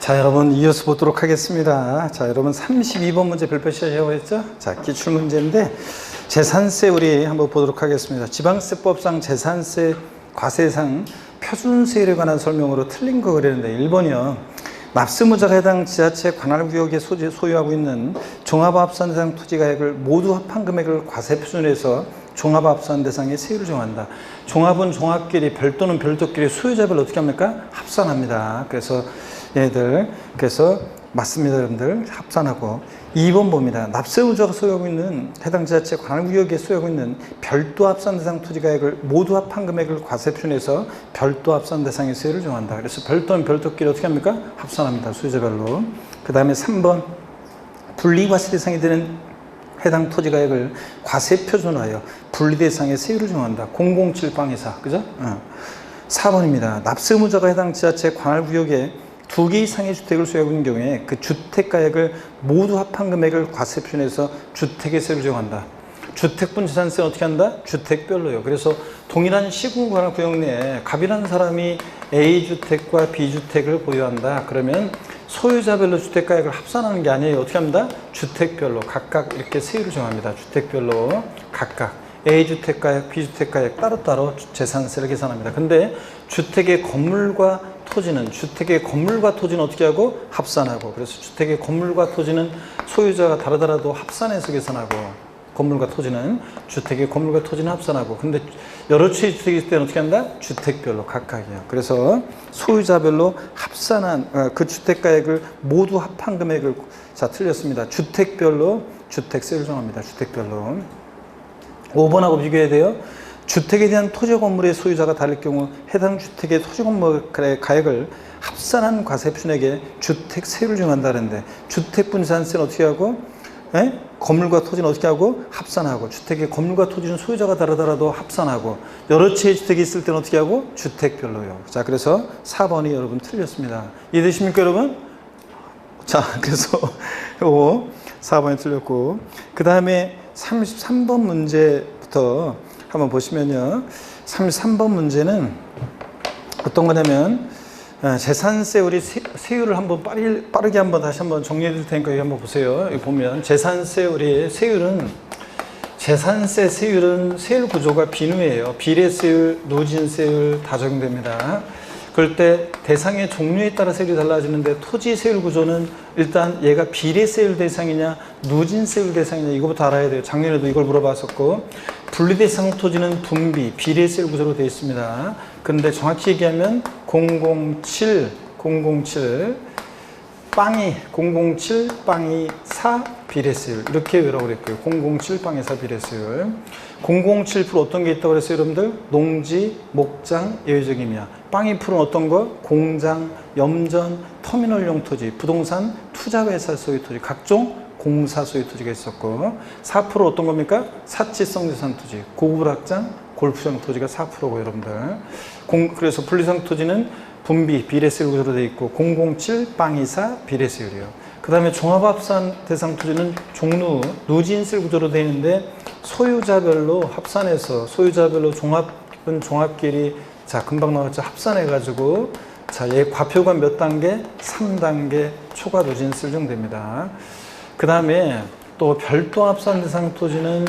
자, 여러분 이어서 보도록 하겠습니다. 자, 여러분 32번 문제 별표 시작하고 했죠? 자, 기출 문제인데 재산세 우리 한번 보도록 하겠습니다. 지방세법상 재산세 과세상 표준세율에 관한 설명으로 틀린 거 그랬는데 1번이요. 납세무자가 해당 지자체 관할구역에 소유하고 있는 종합합산 대상 토지가액을 모두 합한 금액을 과세 표준에서 종합합산 대상의 세율을 정한다. 종합은 종합끼리, 별도는 별도끼리 소유자별 어떻게 합니까? 합산합니다. 그래서 얘네들, 그래서 맞습니다, 여러분들. 합산하고. 2번 봅니다. 납세무자가 소유하고 있는 해당 지자체 관할구역에 소유하고 있는 별도 합산 대상 토지가액을 모두 합한 금액을 과세 표준에서 별도 합산 대상의 세율을 정한다. 그래서 별도는 별도끼리 어떻게 합니까? 합산합니다. 소유자별로. 그 다음에 3번 분리과세 대상이 되는 해당 토지가액을 과세 표준화하여 분리대상의 세율을 정한다. 007빵24 그죠? 4번입니다. 납세무자가 해당 지자체 관할구역에 2개 이상의 주택을 소유하고 있는 경우에 그 주택가액을 모두 합한 금액을 과세 표준해서 주택의 세율을 정한다. 주택분 재산세는 어떻게 한다? 주택별로요. 그래서 동일한 시군 관할구역 내에 갑이라는 사람이 A주택과 B주택을 보유한다. 그러면 소유자별로 주택가액을 합산하는 게 아니에요. 어떻게 합니다? 주택별로 각각 이렇게 세율을 정합니다. 주택별로 각각 A주택가액, B주택가액 따로따로 재산세를 계산합니다. 근데 주택의 건물과 토지는 어떻게 하고? 합산하고. 그래서 주택의 건물과 토지는 소유자가 다르더라도 합산해서 계산하고, 건물과 토지는 주택의 건물과 토지는 합산하고. 근데 여러 채의 주택이 있을 때는 어떻게 한다? 주택별로 각각이요. 그래서 소유자별로 합산한 그 주택가액을 모두 합한 금액을, 자, 틀렸습니다. 주택별로 주택세를 정합니다. 주택별로. 5번하고 비교해야 돼요. 주택에 대한 토지 건물의 소유자가 다를 경우 해당 주택의 토지 건물의 가액을 합산한 과세 표준액에 주택세율을 정한다는데, 주택분 재산세는 어떻게 하고? 건물과 토지는 어떻게 하고? 합산하고. 주택의 건물과 토지는 소유자가 다르더라도 합산하고, 여러 채의 주택이 있을 때는 어떻게 하고? 주택별로요. 자, 그래서 4번이 여러분 틀렸습니다. 이해되십니까, 여러분? 자, 그래서 요거 4번이 틀렸고, 그 다음에 33번 문제부터 한번 보시면요. 33번 문제는 어떤 거냐면, 재산세 우리 세율을 한번 빠르게 한번 다시 한번 정리해 드릴 테니까 여기 한번 보세요. 여기 보면 재산세 우리 세율은, 재산세 세율은 세율 구조가 비누예요. 비례세율, 누진세율 다 적용됩니다. 그럴 때 대상의 종류에 따라 세율이 달라지는데, 토지 세율 구조는 일단 얘가 비례세율 대상이냐 누진세율 대상이냐 이거부터 알아야 돼요. 작년에도 이걸 물어봤었고, 분리대상 토지는 분비, 비례세율 구조로 되어 있습니다. 그런데 정확히 얘기하면 007 빵이 4 비례세율 이렇게 외우라고 그랬고요. 007 빵이 4 비례세율. 007 풀 어떤 게 있다고 그랬어요, 여러분들? 농지, 목장, 예외적임이야. 빵이 풀은 어떤 거? 공장, 염전, 터미널용 토지, 부동산, 투자회사 소유 토지, 각종 공사 소유 토지가 있었고, 4% 어떤 겁니까? 사치성 재산 토지, 고급 학장, 골프장 토지가 4%고 여러분들. 그래서 분리상 토지는 분비, 비례세율 구조로 되어 있고, 007 빵24 비례세율이요. 그 다음에 종합합산 대상 토지는 종루, 누진세율 구조로 되어 있는데, 소유자별로 합산해서, 소유자별로 종합은 종합끼리, 자, 금방 나왔죠. 합산해가지고, 자, 얘 과표가 몇 단계? 3단계 초과 누진세율 정도입니다. 그 다음에 또 별도 합산 대상 토지는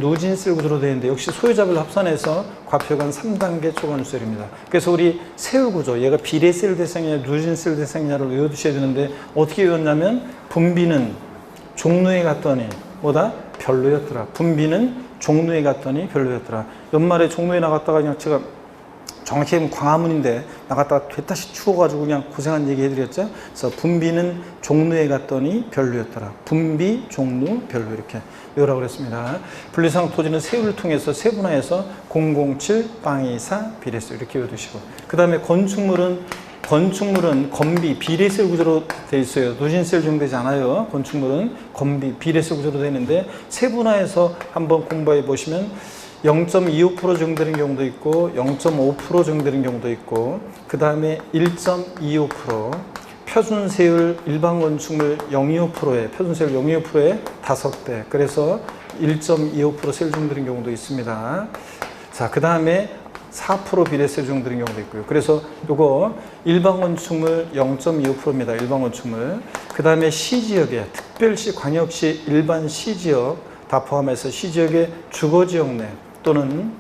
누진세율 구조로 되어 있는데, 역시 소유자별로 합산해서 과표가 3단계 초과 누진세율입니다. 그래서 우리 세율 구조, 얘가 비례세율 대상이냐 누진세율 대상이냐를 외워두셔야 되는데, 어떻게 외웠냐면, 분비는 종루에 갔더니 뭐다? 별로였더라. 분비는 종루에 갔더니 별로였더라. 연말에 종루에 나갔다가 그냥 제가 정확히 하면 광화문인데 나갔다가 다시 추워가지고 그냥 고생한 얘기 해드렸죠. 그래서 분비는 종루에 갔더니 별로였더라. 분비, 종루, 별로 이렇게 외우라고 그랬습니다. 분리상 토지는 세율을 통해서 세분화해서 007 빵24 비례세율 이렇게 외워두시고, 그 다음에 건축물은 건비, 비례세율 구조로 되어 있어요. 누진세율 적용되지 않아요. 건축물은 건비, 비례세율 구조로 되어 있는데, 세분화해서 한번 공부해 보시면 0.25% 적용되는 경우도 있고 0.5% 적용되는 경우도 있고, 그 다음에 1.25% 표준세율 일반 건축물 0.25%에 표준세율 0.25%에 5배, 그래서 1.25% 세율 적용되는 경우도 있습니다. 자, 그 다음에 4% 비례세율 적용되는 경우도 있고요. 그래서 요거 일반 건축물 0.25%입니다. 일반 건축물. 그 다음에 시지역에 특별시, 광역시, 일반 시지역 다 포함해서 시지역의 주거지역 내 또는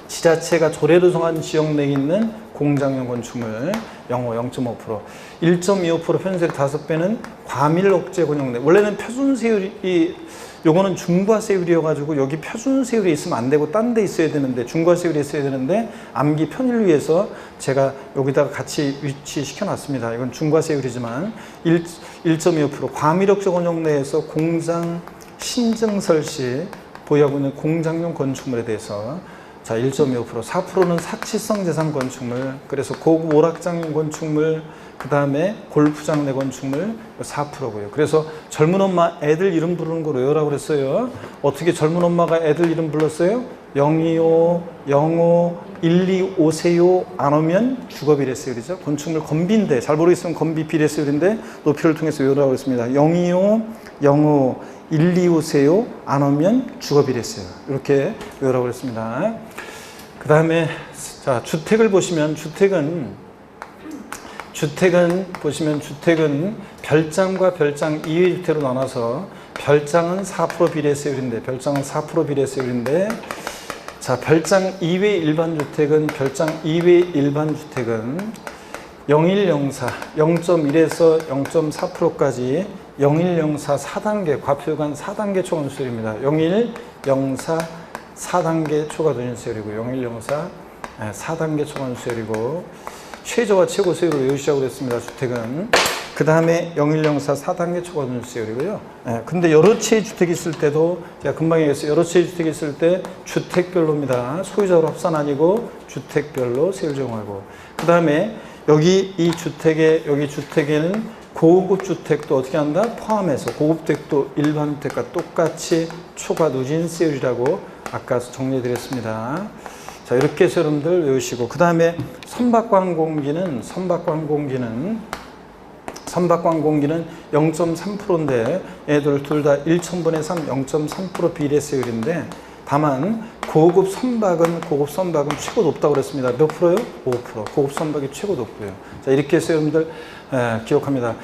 지자체가 조례로 정한 지역 내에 있는 공장용 건축물 0.5%, 1.25% 편세율 5배는 과밀 억제 권역 내. 원래는 표준세율이 요거는 중과세율이어가지고 여기 표준세율이 있으면 안 되고 딴 데 있어야 되는데 중과세율이 있어야 되는데 암기 편의를 위해서 제가 여기다가 같이 위치시켜 놨습니다. 이건 중과세율이지만 1.25% 과밀억제 권역 내에서 공장 신증설 시 보유하고 있는 공장용 건축물에 대해서 자 1.25%, 4%는 사치성 재산 건축물, 그래서 고급 오락장용 건축물, 그 다음에 골프장 내 건축물 4%고요. 그래서 젊은 엄마 애들 이름 부르는 걸 외우라고 그랬어요. 어떻게 젊은 엄마가 애들 이름 불렀어요? 025, 05, 125세요 안 오면 주거 비례세율이죠. 건축물 건비인데 잘 모르겠으면 건비 비례세율인데 높이를 통해서 외우라고 했습니다. 025, 05, 125세요 안 오면 주거 비례세율 이렇게 외우라고 했습니다. 그 다음에 자 주택을 보시면 주택은 별장과 별장 이외 주택으로 나눠서 별장은 4% 비례세율인데 자 별장 이외 일반 주택은 0104 0.1에서 0.4%까지 0104 4단계 과표간 4단계 초과누수율입니다. 0104 4단계 초과누수율이고 0104 4단계 초과누수율이고 최저와 최고 세율을 외우시라고 그랬습니다. 주택은. 그 다음에 0104 4단계 초과누수율이고요. 근데 여러 채의 주택이 있을 때도 제가 금방 얘기했어요. 여러 채의 주택이 있을 때 주택별로입니다. 소유자로 합산 아니고 주택별로 세율 적용하고. 그 다음에 여기 주택에는 고급 주택도 어떻게 한다? 포함해서 고급 주택도 일반 주택과 똑같이 초과 누진세율이라고 아까 정리해 드렸습니다. 자, 이렇게 해서 여러분들 외우시고, 그 다음에 선박관공기는 0.3%인데 얘들 둘 다 1,000분의 3, 0.3% 비례세율인데 다만 고급 선박은 최고 높다고 그랬습니다. 몇 프로요? 5%. 고급 선박이 최고 높고요. 자, 이렇게 해서 여러분들 기억합니다.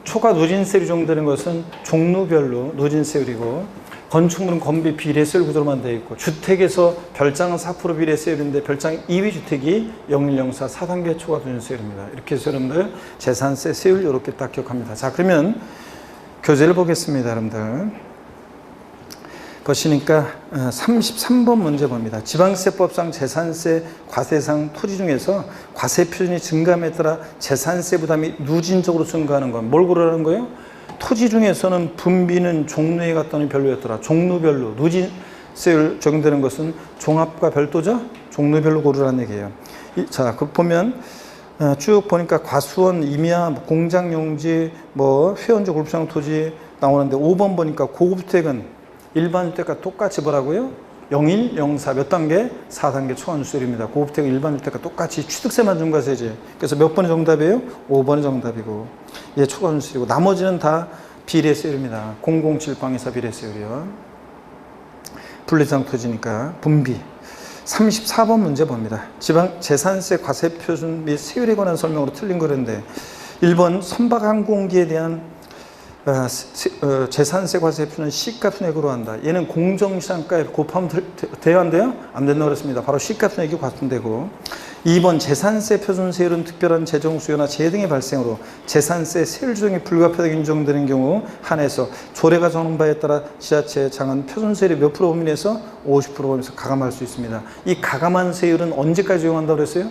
초과 누진세율이 적용되는 것은 종류별로 누진세율이고 건축물은 건비 비례세율 구조로만 되어 있고 주택에서 별장은 4% 비례세율인데 별장 2위 주택이 0104 4단계 초과 누진세율입니다. 이렇게 해서 여러분들 재산세 세율 이렇게 딱 기억합니다. 자, 그러면 교재를 보겠습니다. 여러분들 보시니까 33번 문제 봅니다. 지방세법상 재산세 과세상 토지 중에서 과세 표준이 증감에 따라 재산세 부담이 누진적으로 증가하는 건 뭘 고르라는 거예요? 토지 중에서는 분비는 종류에 갔더니 별로였더라. 종류별로 누진세율 적용되는 것은 종합과 별도죠? 종류별로 고르라는 얘기예요. 자, 그 보면 쭉 보니까 과수원, 임야, 공장용지, 회원지, 골프장 토지 나오는데 5번 보니까 고급주택은 일반 주택과 똑같이 뭐라고요? 0104 몇 단계? 4단계 초과누수율입니다. 고급주택은 일반 주택과 똑같이 취득세만 중과세지. 그래서 몇 번이 정답이에요? 5번이 정답이고 얘 초과누수율이고 나머지는 다 비례세율입니다. 007방에서 비례세율이요. 분리장 토지니까 분비. 34번 문제 봅니다. 지방 재산세 과세 표준 및 세율에 관한 설명으로 틀린 거는데 1번 선박항공기에 대한 재산세 과세표는 시가순액으로 한다. 얘는 공정시장가에 곱하면 돼요, 안 돼요? 안 된다고 그랬습니다. 바로 시가순액이 과세되고 2번 재산세 표준세율은 특별한 재정 수요나 재해 등의 발생으로 재산세 세율 조정이 불가피하게 인정되는 경우 한해서 조례가 정한 바에 따라 지자체 장은 표준세율이 몇 프로 범위내에서 50% 범위에서 가감할 수 있습니다. 이 가감한 세율은 언제까지 적용한다고 그랬어요?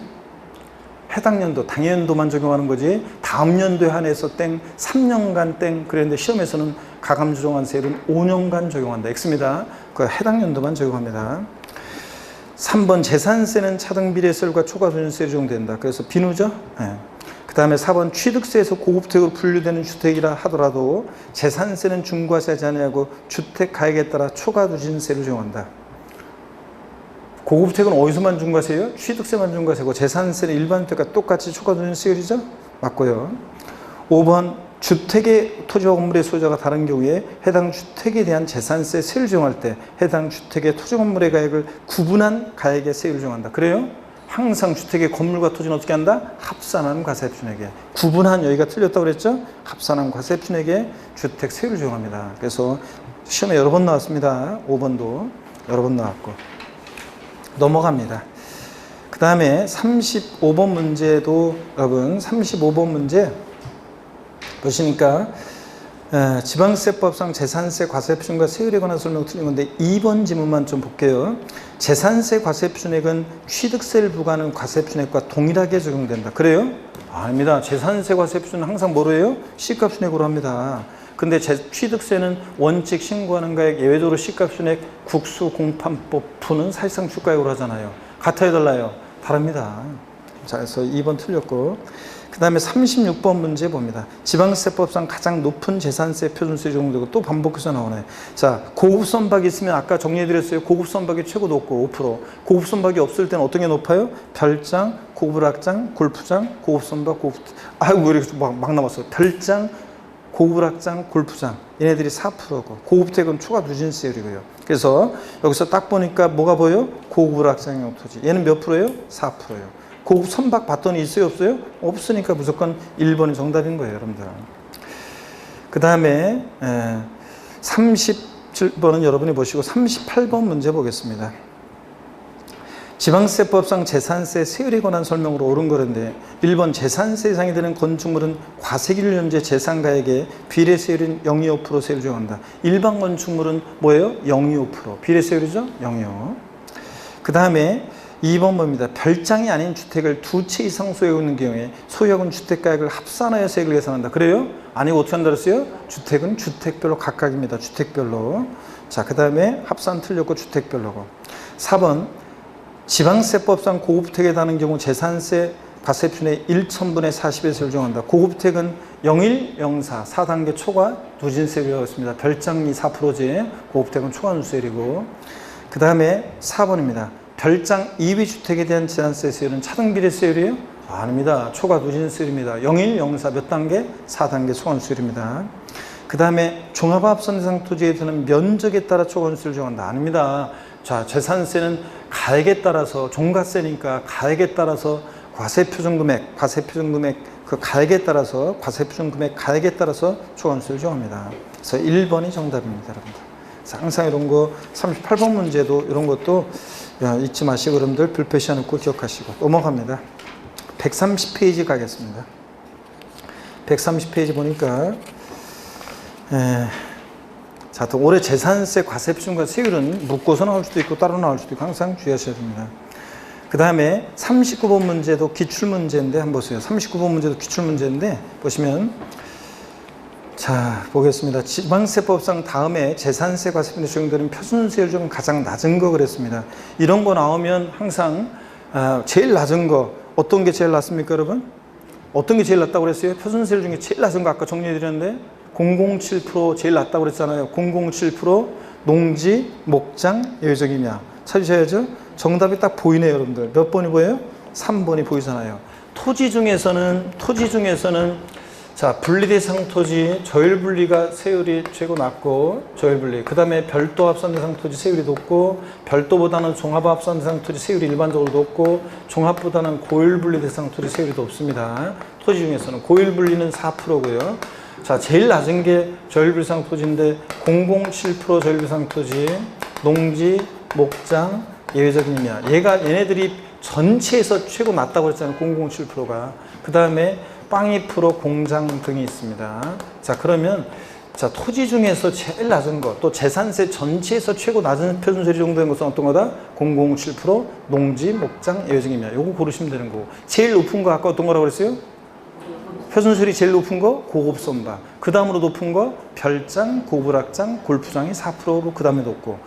해당 연도, 당연도만 적용하는 거지 다음 연도에 한해서 땡, 3년간 땡 그랬는데 시험에서는 가감 조정한 세율은 5년간 적용한다. X입니다. 그 해당 연도만 적용합니다. 3번 재산세는 차등비례세율과 초과소득세율이 적용된다. 그래서 비누죠. 네. 그 다음에 4번 취득세에서 고급주택으로 분류되는 주택이라 하더라도 재산세는 중과세하지 아니하고 주택 가액에 따라 초과누진세를 적용한다. 고급주택은 어디서만 중과세예요? 취득세만 중과세고 재산세는 일반 주택과 똑같이 초과누진세율이죠? 맞고요. 5번 주택의 토지와 건물의 소유자가 다른 경우에 해당 주택에 대한 재산세 세율 정할 때 해당 주택의 토지 건물의 가액을 구분한 가액의 세율을 정한다. 그래요? 항상 주택의 건물과 토지는 어떻게 한다? 합산한 과세표준액에. 구분한, 여기가 틀렸다고 그랬죠? 합산한 과세표준액에 주택 세율을 정합니다. 그래서 시험에 여러 번 나왔습니다. 5번도 여러 번 나왔고. 넘어갑니다. 그 다음에 35번 문제도 여러분 35번 문제 보시니까 지방세법상 재산세 과세표준과 세율에 관한 설명 틀린 건데 2번 지문만 좀 볼게요. 재산세 과세표준액은 취득세를 부과하는 과세표준액과 동일하게 적용된다. 그래요? 아닙니다. 재산세 과세표준은 항상 뭐로 해요? 시가표준액으로 합니다. 근데 취득세는 원칙 신고하는 가액 예외적으로 시가표준액 국수공판법 푸는 사실상 주가액으로 하잖아요. 같아요, 달라요? 다릅니다. 자, 그래서 2번 틀렸고, 그 다음에 36번 문제 봅니다. 지방세법상 가장 높은 재산세 표준세 적용되고 또 반복해서 나오네. 자, 고급 선박이 있으면 아까 정리해드렸어요. 고급 선박이 최고 높고 5%. 고급 선박이 없을 때는 어떤 게 높아요? 별장, 고급락장, 골프장, 고급 선박, 아이고, 왜 이렇게 막 남았어요. 별장, 고급락장, 골프장. 얘네들이 4%고, 고급택은 초과 누진세율이고요. 그래서 여기서 딱 보니까 뭐가 보여요? 고급락장용 토지. 얘는 몇 프로예요? 4%예요. 고급 선박 봤더니 있어요, 없어요? 없으니까 무조건 1번이 정답인 거예요, 여러분들. 그 다음에 37번은 여러분이 보시고 38번 문제 보겠습니다. 지방세법상 재산세 세율에 관한 설명으로 옳은 거는데 1번 재산세 예상이 되는 건축물은 과세기를 현재 재산가액에 비례세율인 0.25% 세율을 적용한다. 일반 건축물은 뭐예요? 0.25% 비례세율이죠? 0.25. 그 다음에 2번 봅니다. 별장이 아닌 주택을 두 채 이상 소유하고 있는 경우에 소유하고 있는 주택가액을 합산하여 세액을 계산한다. 그래요? 아니고 어떻게 한다 그랬어요? 주택은 주택별로 각각입니다. 주택별로. 자, 그 다음에 합산 틀렸고 주택별로고. 4번 지방세법상 고급택에 달하는 경우 재산세 과세표준의 1,000분의 40의 세율을 적용한다. 고급택은 01, 04, 4단계 초과 누진세율이라고 했습니다. 별장이 4%지 고급택은 초과 누진세율이고. 그 다음에 4번입니다. 별장 2위 주택에 대한 재산세 세율은 차등비례세율이에요? 아닙니다. 초과 누진세율입니다. 01, 04 몇 단계? 4단계 초과 누진세율입니다. 그 다음에 종합합산 대상 토지에 드는 면적에 따라 초과 누진세율을 정한다. 아닙니다. 자, 재산세는 가액에 따라서, 종가세니까 가액에 따라서 과세표준금액 그 가액에 따라서 과세표준금액 가액에 따라서 초과 누진세율을 정합니다. 그래서 1번이 정답입니다, 여러분들. 항상 이런 거 38번 문제도 이런 것도 잊지 마시고 여러분들 불표시하는 거 기억하시고 넘어갑니다. 130페이지 가겠습니다. 130페이지 보니까 자, 또 올해 재산세 과세표준과 세율은 묶어서 나올 수도 있고 따로 나올 수도 있고 항상 주의하셔야 됩니다. 그 다음에 39번 문제도 기출문제인데 한번 보세요. 39번 문제도 기출문제인데 보시면 자, 보겠습니다. 지방세법상 다음에 재산세 과세표준에 적용되는 표준세율 중에 가장 낮은 거 그랬습니다. 이런 거 나오면 항상 제일 낮은 거 어떤 게 제일 낮습니까, 여러분? 어떤 게 제일 낮다고 그랬어요? 표준세율 중에 제일 낮은 거 아까 정리해드렸는데 007% 제일 낮다고 그랬잖아요. 007% 농지, 목장, 예외적 임야. 찾으셔야죠. 정답이 딱 보이네요, 여러분들. 몇 번이 보여요? 3번이 보이잖아요. 토지 중에서는 자, 분리대상 토지, 저율분리가 세율이 최고 낮고, 저율분리. 그 다음에 별도 합산대상 토지 세율이 높고, 별도보다는 종합합산대상 토지 세율이 일반적으로 높고, 종합보다는 고율분리대상 토지 세율이 높습니다. 토지 중에서는. 고율분리는 4%고요. 자, 제일 낮은 게 저율분리상 토지인데, 007% 저율분리상 토지, 농지, 목장, 예외적 임야. 얘네들이 전체에서 최고 낮다고 그랬잖아요. 007%가. 그 다음에 빵이 프로 공장 등이 있습니다. 자, 그러면 자, 토지 중에서 제일 낮은 것, 또 재산세 전체에서 최고 낮은 표준세율이 정도된 것은 어떤 거다? 007% 농지, 목장, 예외적 임야. 요거 고르시면 되는 거고. 제일 높은 거 아까 어떤 거라고 그랬어요? 표준세율이 제일 높은 거 고급 선박. 그 다음으로 높은 거 별장, 고급락장, 골프장이 4%로 그 다음에 높고.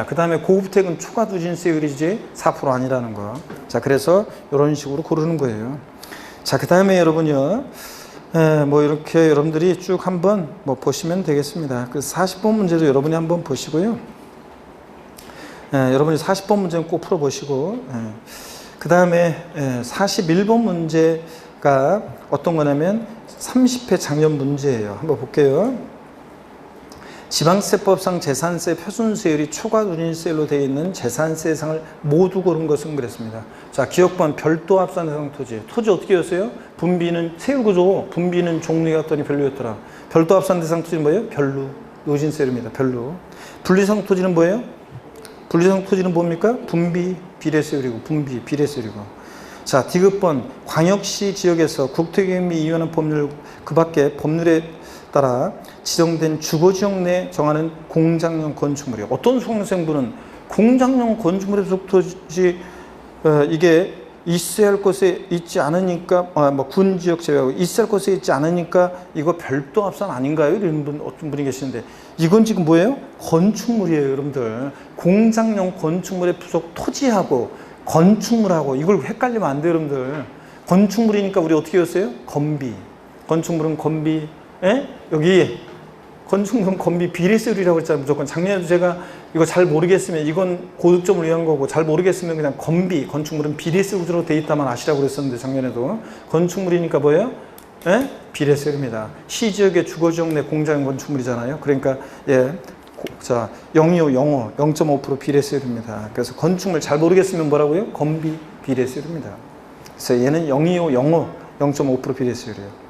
그 다음에 고급택은 초과 누진세율이지 4% 아니라는 거. 자, 그래서 이런 식으로 고르는 거예요. 자, 그 다음에 여러분요, 뭐 이렇게 여러분들이 쭉 한번 뭐 보시면 되겠습니다. 그 40번 문제도 여러분이 한번 보시고요. 여러분이 40번 문제는 꼭 풀어보시고, 그 다음에 41번 문제 가 어떤 거냐면 30회 작년 문제예요. 한번 볼게요. 지방세법상 재산세 표준세율이 초과 누진세율로 되어 있는 재산세상을 모두 고른 것은 그랬습니다. 자, 기억번 별도 합산 대상 토지. 토지 어떻게 였어요? 분비는 세율 구조, 분비는 종류였더니 별로였더라. 별도 합산 대상 토지는 뭐예요? 별로. 누진세율입니다. 별로. 분리성 토지는 뭐예요? 분리성 토지는 뭡니까? 분비, 비례세율이고, 분비, 비례세율이고. 자, 디귿번 광역시 지역에서 국토개혁 및 이완한 법률 그 밖에 법률에 따라 지정된 주거지역 내 정하는 공장용 건축물이에요. 어떤 소생부는 공장용 건축물의 속토지 이게 있어야 할 곳에 있지 않으니까 뭐 군지역 제외하고 있어야 할 곳에 있지 않으니까 이거 별도 합산 아닌가요? 이런 분 어떤 분이 계시는데 이건 지금 뭐예요? 건축물이에요, 여러분들. 공장용 건축물의 부속 토지하고 건축물하고 이걸 헷갈리면 안 돼요, 여러분들. 건축물이니까 우리 어떻게 했어요? 건비. 건축물은 건비. 에? 여기 건축물은 건비 비례세율이라고 했잖아요. 무조건. 작년에도 제가 이거 잘 모르겠으면 이건 고득점을 위한 거고 잘 모르겠으면 그냥 건비, 건축물은 비례세율로 돼 있다만 아시라고 그랬었는데 작년에도. 건축물이니까 뭐예요? 에? 비례세율입니다. 시지역의 주거지역 내 공장 건축물이잖아요. 그러니까 예. 자, 025, 05, 0.5% 비례세율입니다. 그래서 건축물 잘 모르겠으면 뭐라고요? 건비 비례세율입니다. 그래서 얘는 025, 05, 0.5% 비례세율이에요.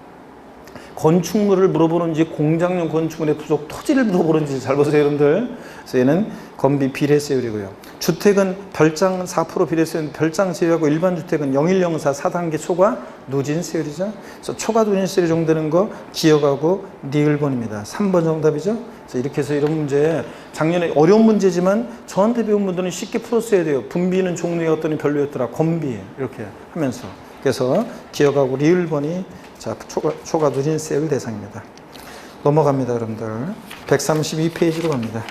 건축물을 물어보는지 공장용 건축물의 부속 토지를 물어보는지 잘 보세요, 여러분들. 그래서 얘는 건비 비례세율이고요. 주택은 별장 4% 비례세율, 별장 제외하고 일반 주택은 0104 4단계 초과 누진세율이죠. 그래서 초과 누진세율이 정되는 거 기억하고 니을번입니다. 3번 정답이죠. 그래서 이렇게 해서 이런 문제, 작년에 어려운 문제지만 저한테 배운 분들은 쉽게 풀었어야 돼요. 분비는 종류였더니 별로였더라. 건비 이렇게 하면서. 그래서 기억하고 리을번이 자, 초과 누진세율 대상입니다. 넘어갑니다, 여러분들. 132페이지로 갑니다.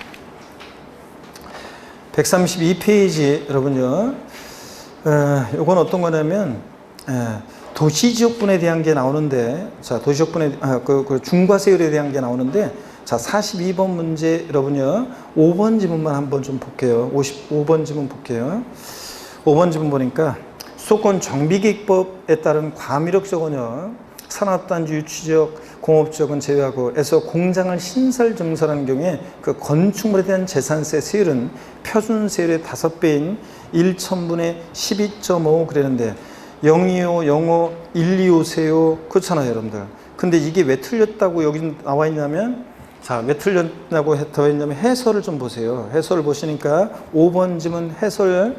132페이지, 여러분요. 요건 어떤 거냐면, 도시지역분에 대한 게 나오는데, 자, 도시지역분에, 그 중과세율에 대한 게 나오는데, 자, 42번 문제, 여러분요. 5번 지문만 한번 좀 볼게요. 55번 지문 볼게요. 5번 지문 보니까, 수도권 정비계획법에 따른 과밀역적은요. 산업단지 유치지역, 공업지역은 제외하고 해서 공장을 신설 증설하는 경우에 그 건축물에 대한 재산세 세율은 표준세율의 5배인 1천분의 12.5 그랬는데 025, 05, 125세요. 그렇잖아요, 여러분들. 근데 이게 왜 틀렸다고 여기 나와 있냐면 자, 왜 틀렸다고 되어 있냐면 해설을 좀 보세요. 해설을 보시니까 5번 지문 해설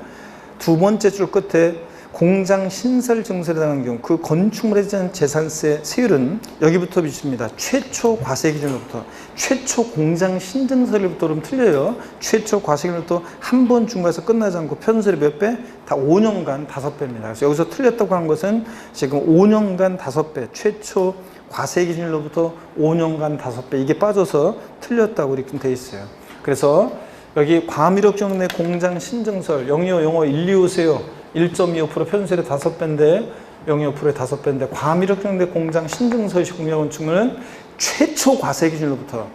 두 번째 줄 끝에 공장 신설 증설에 대한 경우 그 건축물에 대한 재산세 세율은 여기부터 비춥니다. 최초 과세 기준으로부터 최초 공장 신증설일부터 그럼 틀려요. 최초 과세 기준으로부터 한 번 중과해서 끝나지 않고 편수율이 몇 배? 다 5년간 5배입니다. 그래서 여기서 틀렸다고 한 것은 지금 5년간 5배 최초 과세 기준으로부터 5년간 5배 이게 빠져서 틀렸다고 이렇게 돼 있어요. 그래서 여기 과밀역적 내 공장 신증설 025, 05, 125세요. 1.25% 편수율의 5배인데 0.25%의 5배인데 과밀역적 내 공장 신증설시 공장 건축물은 최초 과세 기준으로부터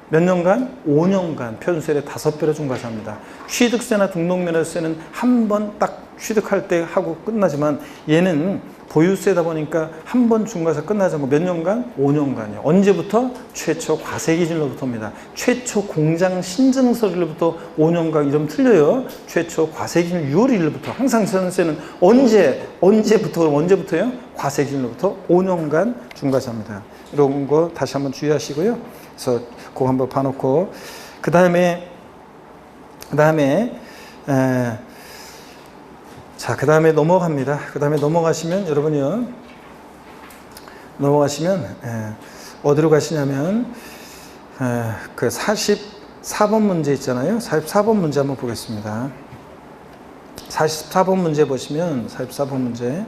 몇 년간? 5년간 편수율의 5배로 중과세합니다. 취득세나 등록면허세는 한 번 딱 취득할 때 하고 끝나지만 얘는 보유세다 보니까 한 번 중과세 끝나지 않고 몇 년간? 5년간이요. 언제부터? 최초 과세 기준으로부터입니다. 최초 공장 신증설일로부터 5년간 이러면 틀려요. 최초 과세 기준 6월 1일부터 항상 재산세는 언제부터 그럼 언제부터요? 과세 기준으로부터 5년간 중과세합니다. 이런 거 다시 한번 주의하시고요. 그래서 그거 한번 봐놓고 그 다음에 자, 그 다음에 넘어갑니다. 그 다음에 넘어가시면, 여러분이요. 넘어가시면, 어디로 가시냐면, 그 44번 문제 있잖아요. 44번 문제 한번 보겠습니다. 44번 문제 보시면, 44번 문제.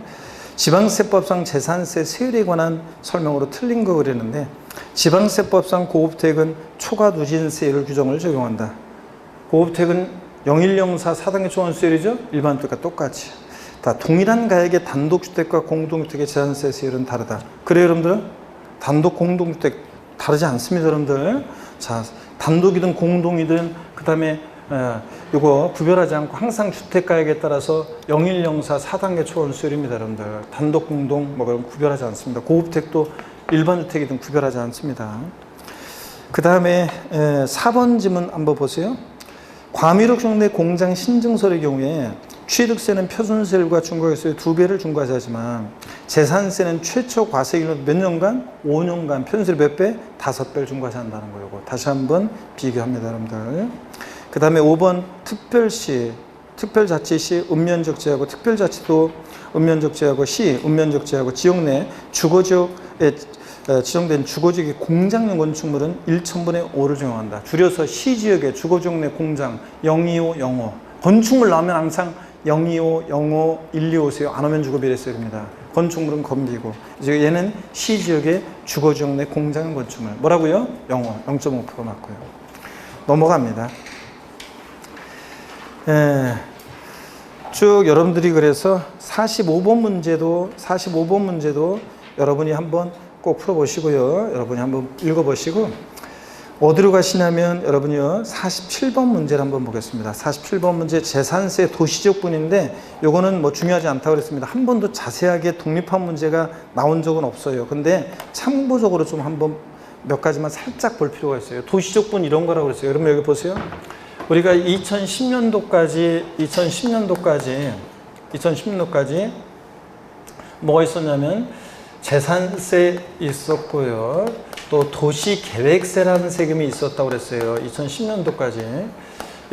지방세법상 재산세 세율에 관한 설명으로 틀린 거 그랬는데, 지방세법상 고급택은 초과 누진세율 규정을 적용한다. 고급택은 0104 4단계 초과세율이죠? 일반 주택과 똑같이. 다 동일한 가액의 단독주택과 공동주택의 재산세 세율은 다르다. 그래요, 여러분들? 단독, 공동주택 다르지 않습니다, 여러분들. 자, 단독이든 공동이든 그 다음에 이거 구별하지 않고 항상 주택가액에 따라서 0104 4단계 초월 수율입니다. 여러분들 단독 공동 뭐 그런 구별하지 않습니다. 고급택도 일반 주택이든 구별하지 않습니다. 그 다음에 4번 지문 한번 보세요. 과밀옥중 내 공장 신증설의 경우에 취득세는 표준세율과 중과세율 2배를 중과하지만 재산세는 최초 과세기간 몇 년간? 5년간 표준세율 몇 배? 5배를 중과한다는 거예요. 다시 한번 비교합니다, 여러분들. 그 다음에 5번 특별시, 특별자치시 읍면적 제하고 특별자치도 읍면적 제하고 시 읍면적 제하고 지역 내 주거지역에 지정된 주거지역의 공장용 건축물은 1,000분의 5를 적용한다. 줄여서 시지역의 주거지역 내 공장 025, 05 건축물 나오면 항상 025, 05, 125세요. 안 오면 주거비례세율입니다. 건축물은 건비고 이제 얘는 시지역의 주거지역 내 공장 건축물 뭐라고요? 05, 0.5% 맞고요. 넘어갑니다. 쭉 여러분들이 그래서 45번 문제도 여러분이 한번 꼭 풀어보시고요. 여러분이 한번 읽어보시고 어디로 가시냐면 여러분이요 47번 문제를 한번 보겠습니다. 47번 문제 재산세 도시지역분인데 요거는 뭐 중요하지 않다고 그랬습니다. 한 번도 자세하게 독립한 문제가 나온 적은 없어요. 근데 참고적으로 좀 한번 몇 가지만 살짝 볼 필요가 있어요. 도시지역분 이런 거라고 그랬어요. 여러분 여기 보세요. 우리가 2010년도까지 뭐가 있었냐면 재산세 있었고요. 또 도시계획세라는 세금이 있었다고 그랬어요. 2010년도까지.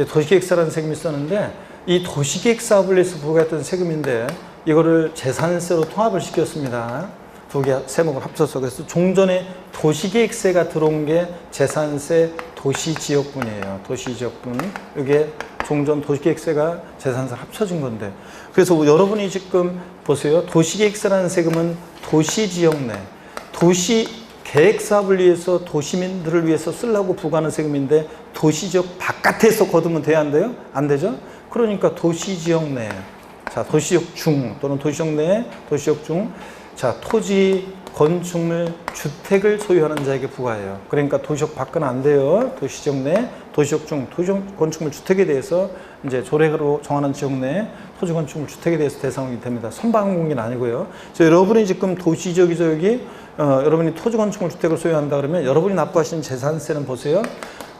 도시계획세라는 세금이 있었는데 이 도시계획 사업을 위해서 부과했던 세금인데 이거를 재산세로 통합을 시켰습니다. 두 개 세목을 합쳐서. 그래서 종전에 도시계획세가 들어온 게 재산세 도시지역분이에요. 도시지역분. 이게 종전 도시계획세가 재산세 합쳐진 건데. 그래서 여러분이 지금 보세요. 도시계획세라는 세금은 도시지역 내 도시계획사업을 위해서 도시민들을 위해서 쓰려고 부과하는 세금인데 도시지역 바깥에서 거두면 돼야 안 돼요? 안 되죠? 그러니까 도시지역 내, 자 도시지역 중 또는 도시지역 내, 도시지역 중, 자 토지, 건축물, 주택을 소유하는 자에게 부과해요. 그러니까 도시지역 밖은 안 돼요. 도시지역 내, 도시지역 중, 토지, 건축물, 주택에 대해서 이제 조례로 정하는 지역 내 토지, 건축물, 주택에 대해서 대상이 됩니다. 선박한 공기는 아니고요. 여러분이 지금 도시지역이죠, 여기. 여러분이 토지, 건축물, 주택을 소유한다 그러면 여러분이 납부하시는 재산세는 보세요.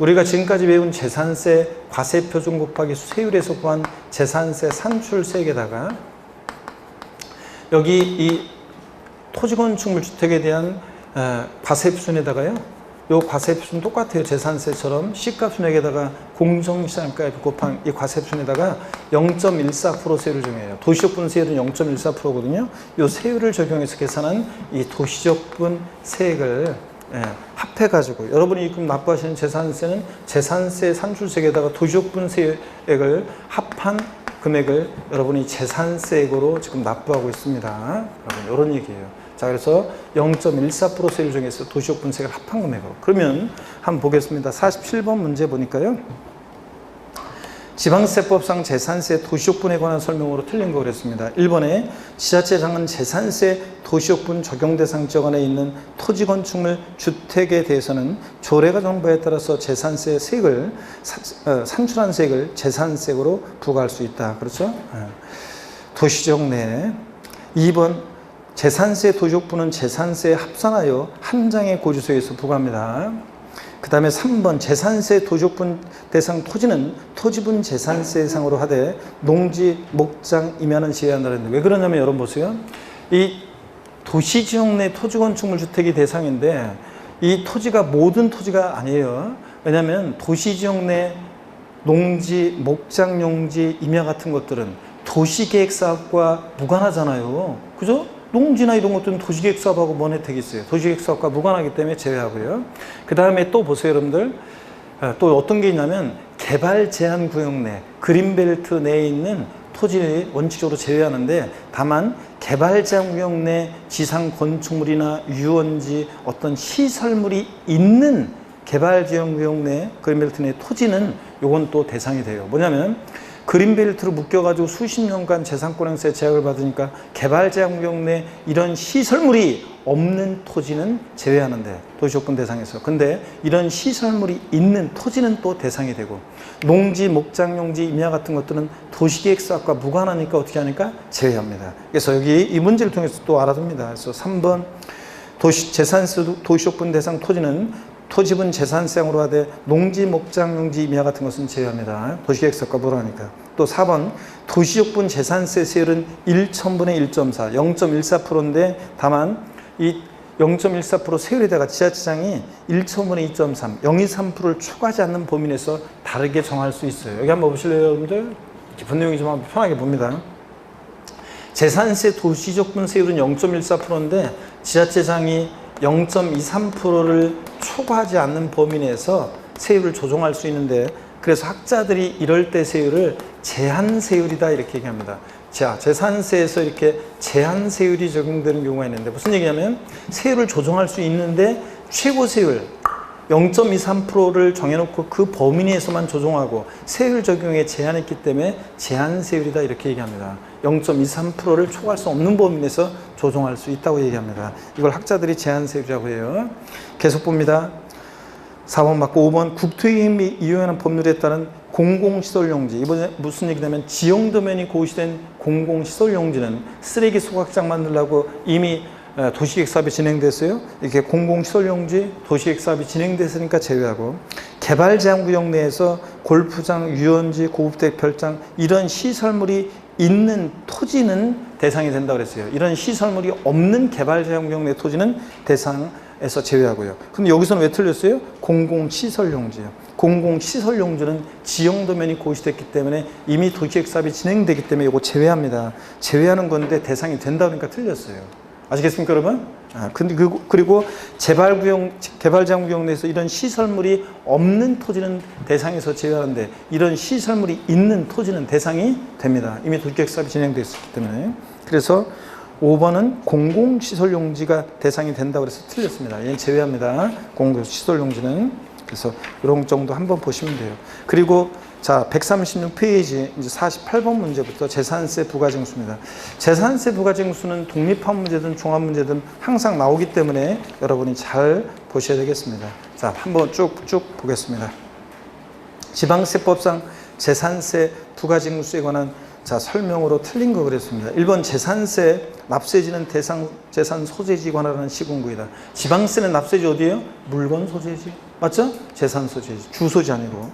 우리가 지금까지 배운 재산세 과세표준 곱하기 세율에서 구한 재산세 산출세액에다가 여기 이 토지, 건축물, 주택에 대한 과세표준에다가요. 요 과세표준 똑같아요. 재산세처럼 시가순액에다가 공정시장가액 곱한 이 과세표준에다가 0.14% 세율을 정해요. 도시적분 세율은 0.14%거든요. 요 세율을 적용해서 계산한 이 도시적분 세액을 합해가지고 여러분이 지금 납부하시는 재산세는 재산세 산출세액에다가 도시적분 세액을 합한 금액을 여러분이 재산세액으로 지금 납부하고 있습니다. 여러분 이런 얘기예요. 자, 그래서 0.14% 세율 정해서 도시적 분세액을 합한 금액으로. 그러면 한번 보겠습니다. 47번 문제 보니까요. 지방세법상 재산세 도시적분에 관한 설명으로 틀린 거 그랬습니다. 1번에 지자체장은 재산세 도시적분 적용 대상 지역 안에 있는 토지, 건축물, 주택에 대해서는 조례가 정한 바에 따라서 재산세 세액을 산출한 세액을 재산세액으로 부과할 수 있다. 그렇죠? 도시적 내. 2번 재산세 도시적분은 재산세에 합산하여 한 장의 고지서에서 부과합니다. 그 다음에 3번 재산세 도시적분 대상 토지는 토지분 재산세 대상으로 하되 농지, 목장, 임야는 제외한다는데 왜 그러냐면 여러분 보세요. 이 도시지역 내 토지, 건축물, 주택이 대상인데 이 토지가 모든 토지가 아니에요. 왜냐하면 도시지역 내 농지, 목장, 용지, 임야 같은 것들은 도시계획사업과 무관하잖아요. 그죠? 농지나 이런 것들은 도시계획사업하고 뭔 혜택이 있어요? 도시계획사업과 무관하기 때문에 제외하고요. 그 다음에 또 보세요, 여러분들. 또 어떤 게 있냐면 개발제한구역 내, 그린벨트 내에 있는 토지 원칙적으로 제외하는데 다만 개발제한구역 내 지상 건축물이나 유원지 어떤 시설물이 있는 개발제한구역 내, 그린벨트 내 토지는 요건 또 대상이 돼요. 뭐냐면 그린벨트로 묶여가지고 수십 년간 재산권행사에 제약을 받으니까 개발제한구역 내 이런 시설물이 없는 토지는 제외하는데, 도시조건 대상에서. 근데 이런 시설물이 있는 토지는 또 대상이 되고, 농지, 목장용지, 임야 같은 것들은 도시계획사업과 무관하니까 어떻게 하니까 제외합니다. 그래서 여기 이 문제를 통해서 또 알아둡니다. 그래서 3번 재산세 도시조건 대상 토지는 토지분 재산세형으로 하되 농지, 목장용지, 임야 같은 것은 제외합니다. 도시계획사업과 무관하니까. 또 4번 도시조건 재산세 세율은 1,000분의 1.4, 0.14%인데 다만 이 0.14% 세율에다가 지자체장이 1,000분의 2.3, 0.23%를 초과하지 않는 범위 내에서 다르게 정할 수 있어요. 여기 한번 보실래요, 여러분들? 깊은 내용이 좀 편하게 봅니다. 재산세 도시조건 세율은 0.14%인데 지자체장이 0.23%를 초과하지 않는 범위 내에서 세율을 조정할 수 있는데, 그래서 학자들이 이럴 때 세율을 제한세율이다 이렇게 얘기합니다. 자, 재산세에서 이렇게 제한세율이 적용되는 경우가 있는데 무슨 얘기냐면 세율을 조정할 수 있는데 최고 세율 0.23%를 정해놓고 그 범위 내에서만 조정하고 세율 적용에 제한했기 때문에 제한세율이다 이렇게 얘기합니다. 0.23%를 초과할 수 없는 범위 내에서 조정할 수 있다고 얘기합니다. 이걸 학자들이 제한세율이라고 해요. 계속 봅니다. 4번 맞고 5번 국토의 및 이용하는 법률에 따른 공공시설용지. 이번에 무슨 얘기냐면 지형도면이 고시된 공공시설용지는 쓰레기 소각장 만들려고 이미 도시계획사업이 진행됐어요. 이렇게 공공시설용지, 도시계획사업이 진행됐으니까 제외하고, 개발제한구역 내에서 골프장, 유원지, 고급대 별장 이런 시설물이 있는 토지는 대상이 된다고 그랬어요. 이런 시설물이 없는 개발제한구역 내 토지는 대상에서 제외하고요. 근데 여기서는 왜 틀렸어요? 공공시설용지요. 공공시설용지는 지형도면이 고시됐기 때문에 이미 도시계획사업이 진행되기 때문에 이거 제외합니다. 제외하는 건데 대상이 된다 보니까 틀렸어요. 아시겠습니까, 여러분? 근데 그리고 개발제한구역 내에서 이런 시설물이 없는 토지는 대상에서 제외하는데 이런 시설물이 있는 토지는 대상이 됩니다. 이미 도시계획사업이 진행되어 있기 때문에. 그래서 5번은 공공시설용지가 대상이 된다고 해서 틀렸습니다. 얘는 제외합니다. 공공시설용지는. 그래서 이런 정도 한번 보시면 돼요. 그리고 자, 136페이지 이제 48번 문제부터 재산세 부가징수입니다. 재산세 부가징수는 독립한 문제든 종합 문제든 항상 나오기 때문에 여러분이 잘 보셔야 되겠습니다. 자, 한번 쭉쭉 보겠습니다. 지방세법상 재산세 부가징수에 관한 자, 설명으로 틀린 거 그랬습니다. 1번 재산세 납세지는 대상 재산 소재지에 관한 시군구이다. 지방세는 납세지 어디예요? 물건 소재지. 맞죠? 재산 소재지. 주소지 아니고.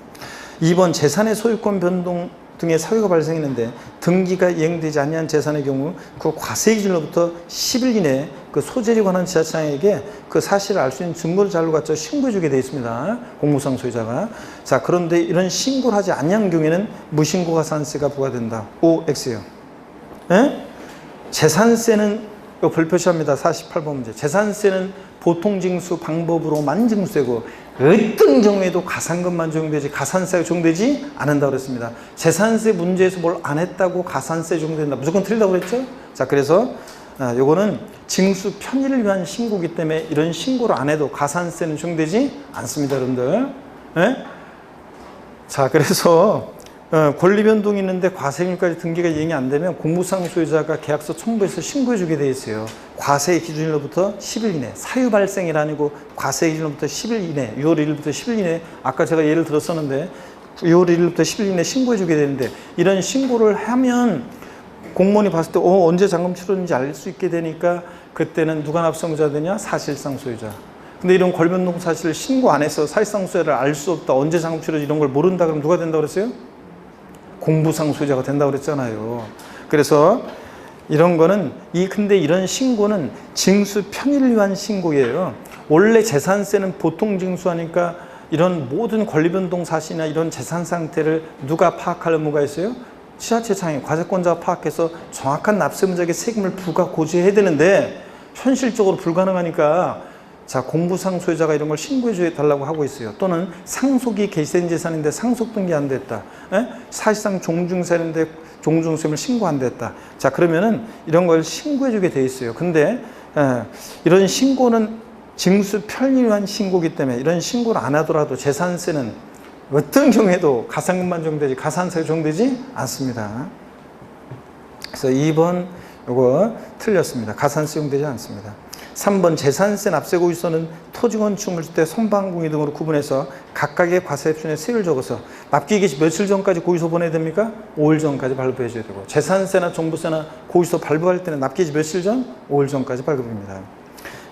2번 재산의 소유권 변동 등의 사유가 발생했는데 등기가 이행되지 아니한 재산의 경우 그 과세 기준으로부터 10일 이내에 그 소재에 관한 지자체장에게 그 사실을 알 수 있는 증거를 자료 갖춰 신고해 주게 되어 있습니다. 공무상 소유자가. 자, 그런데 이런 신고를 하지 아니한 경우에는 무신고 가산세가 부과된다. OX예요. 예? 재산세는 이거 별표시합니다. 48번 문제. 재산세는 보통 징수 방법으로만 징수되고 어떤 경우에도 가산금만 적용되지 가산세가 적용되지 않는다고 그랬습니다. 재산세 문제에서 뭘 안 했다고 가산세 적용된다. 무조건 틀리다고 그랬죠? 자, 그래서 요거는 징수 편의를 위한 신고이기 때문에 이런 신고를 안 해도 가산세는 적용되지 않습니다, 여러분들. 네? 자, 그래서 권리 변동이 있는데 과세금까지 등기가 이행이 안 되면 공무상 소유자가 계약서 첨부해서 신고해 주게 돼 있어요. 과세 기준일로부터 10일 이내, 사유 발생일 아니고 과세 기준일로부터 10일 이내, 6월 1일부터 10일 이내, 아까 제가 예를 들었었는데 6월 1일부터 10일 이내 신고해 주게 되는데 이런 신고를 하면 공무원이 봤을 때 언제 잔금 치렀는지 알 수 있게 되니까 그때는 누가 납세무자 되냐? 사실상 소유자. 근데 이런 권리 변동 사실을 신고 안 해서 사실상 소유자를 알 수 없다, 언제 잔금 치렀는지 이런 걸 모른다 그러면 누가 된다고 그랬어요? 공부상 소유자가 된다고 그랬잖아요. 그래서 이런 거는 근데 이런 신고는 징수 편의를 위한 신고예요. 원래 재산세는 보통 징수하니까 이런 모든 권리 변동 사실이나 이런 재산 상태를 누가 파악할 의무가 있어요? 지자체장이 과세권자가 파악해서 정확한 납세문자에게 세금을 부과 고지해야 되는데 현실적으로 불가능하니까 자, 공부상 소유자가 이런 걸 신고해 달라고 하고 있어요. 또는 상속이 개시된 재산인데 상속 등기 안 됐다. 사실상 종중세인데 종중세금을 신고 안 됐다. 자, 그러면은 이런 걸 신고해 주게 돼 있어요. 근데 이런 신고는 징수 편의를 위한 신고이기 때문에 이런 신고를 안 하더라도 재산세는 어떤 경우에도 가산금만 적용되지 가산세가 적용되지 않습니다. 그래서 2번 요거 틀렸습니다. 가산세 적용되지 않습니다. 3번 재산세 납세고지서는 토지 건축물 줄 때 선반공의 등으로 구분해서 각각의 과세표준에 세율 적어서 납기 개시 며칠 전까지 고지서 보내야 됩니까? 5일 전까지 발급해 줘야 되고, 재산세나 종부세나 고지서 발부할 때는 납기 개시 며칠 전? 5일 전까지 발급입니다.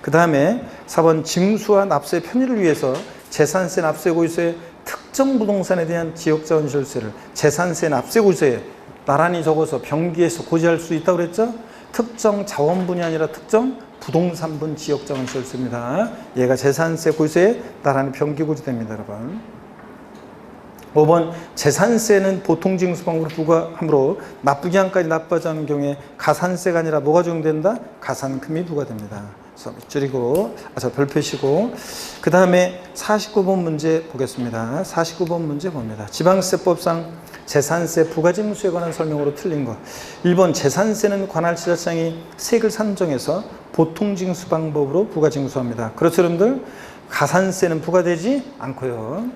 그 다음에 4번 징수와 납세 편의를 위해서 재산세 납세고지서에 특정 부동산에 대한 지역자원시설세를 재산세 납세고지서에 나란히 적어서 병기해서 고지할 수 있다고 그랬죠? 특정 자원분이 아니라 특정 부동산분 지역자원시설세입니다. 얘가 재산세 고지서에 나란히 병기 고지됩니다, 여러분. 5번 재산세는 보통징수 방법으로 부과하므로 납부기한까지 납부하지 않은 경우에 가산세가 아니라 뭐가 적용된다? 가산금이 부과됩니다. 그래서 밑줄이고 별표시고, 그 다음에 49번 문제 보겠습니다. 49번 문제 봅니다. 지방세법상 재산세 부가징수에 관한 설명으로 틀린 거. 1번 재산세는 관할 지자체장이 세액을 산정해서 보통징수 방법으로 부가징수합니다. 그렇죠, 여러분들? 가산세는 부과되지 않고요.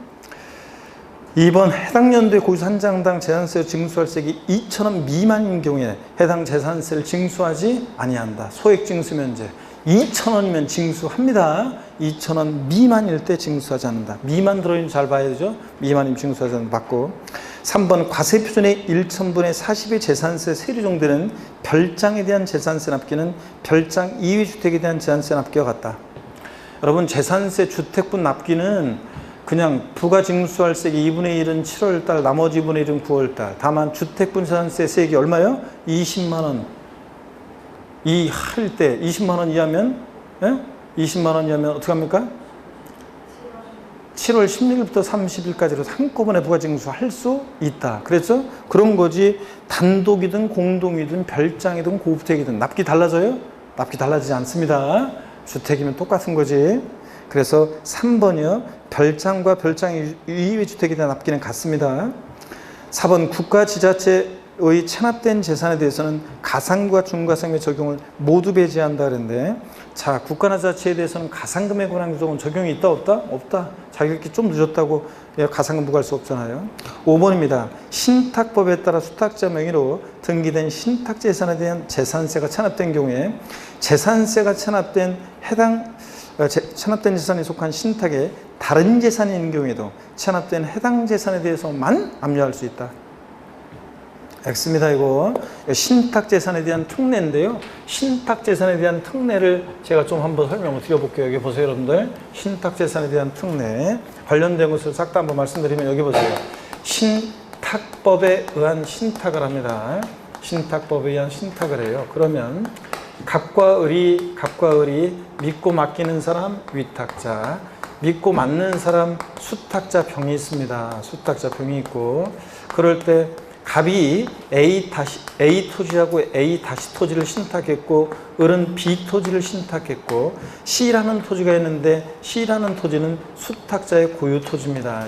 2번 해당 연도에 고지서 한 장당 재산세로 징수할 세액이 2,000원 미만인 경우에 해당 재산세를 징수하지 아니한다. 소액징수 면제 2,000원이면 징수합니다. 2,000원 미만일 때 징수하지 않는다. 미만 들어있는 잘 봐야 되죠. 미만이면 징수하지 않는다. 맞고. 3번 과세표준의 1,000분의 40의 재산세 세율이 적용되는 별장에 대한 재산세 납기는 별장 이외 주택에 대한 재산세 납기와 같다. 여러분, 재산세 주택분 납기는 그냥 부가징수할 세액이 2분의 1은 7월달, 나머지 2분의 1은 9월달. 다만 주택분 재산세 세액이 얼마요? 20만 원. 이 할 때 20만 원 이하면, 예? 20만 원 이하면 어떻게 합니까? 7월 16일부터 30일까지로 한꺼번에 부가징수할 수 있다. 그랬죠? 그런 거지. 단독이든 공동이든 별장이든 고주택이든 납기 달라져요? 납기 달라지지 않습니다. 주택이면 똑같은 거지. 그래서 3번이요. 별장과 별장 이외 주택에 대한 납기는 같습니다. 4번 국가 지자체의 체납된 재산에 대해서는 가산과 중과상의 적용을 모두 배제한다 그랬는데, 자, 국가나 지자체에 대해서는 가산금에 관한 규정은 적용이 있다 없다? 없다. 자기들끼리 좀 늦었다고 가산금 부과할 수 없잖아요. 5번입니다. 신탁법에 따라 수탁자 명의로 등기된 신탁재산에 대한 재산세가 체납된 경우에 재산세가 체납된 재산에 속한 신탁에 다른 재산이 있는 경우에도 체납된 해당 재산에 대해서만 압류할 수 있다. X입니다. 이거 신탁재산에 대한 특례인데요. 신탁재산에 대한 특례를 제가 좀 한번 설명을 드려볼게요. 여기 보세요, 여러분들. 신탁재산에 대한 특례 관련된 것을 싹 다 한번 말씀드리면, 여기 보세요. 신탁법에 의한 신탁을 합니다. 신탁법에 의한 신탁을 해요. 그러면 갑과 을이 믿고 맡기는 사람 위탁자, 믿고 맡는 사람 수탁자 병이 있습니다. 수탁자 병이 있고, 그럴 때 갑이 A 토지하고 A 다시 토지를 신탁했고, 을은 B 토지를 신탁했고, C라는 토지가 있는데 C라는 토지는 수탁자의 고유 토지입니다.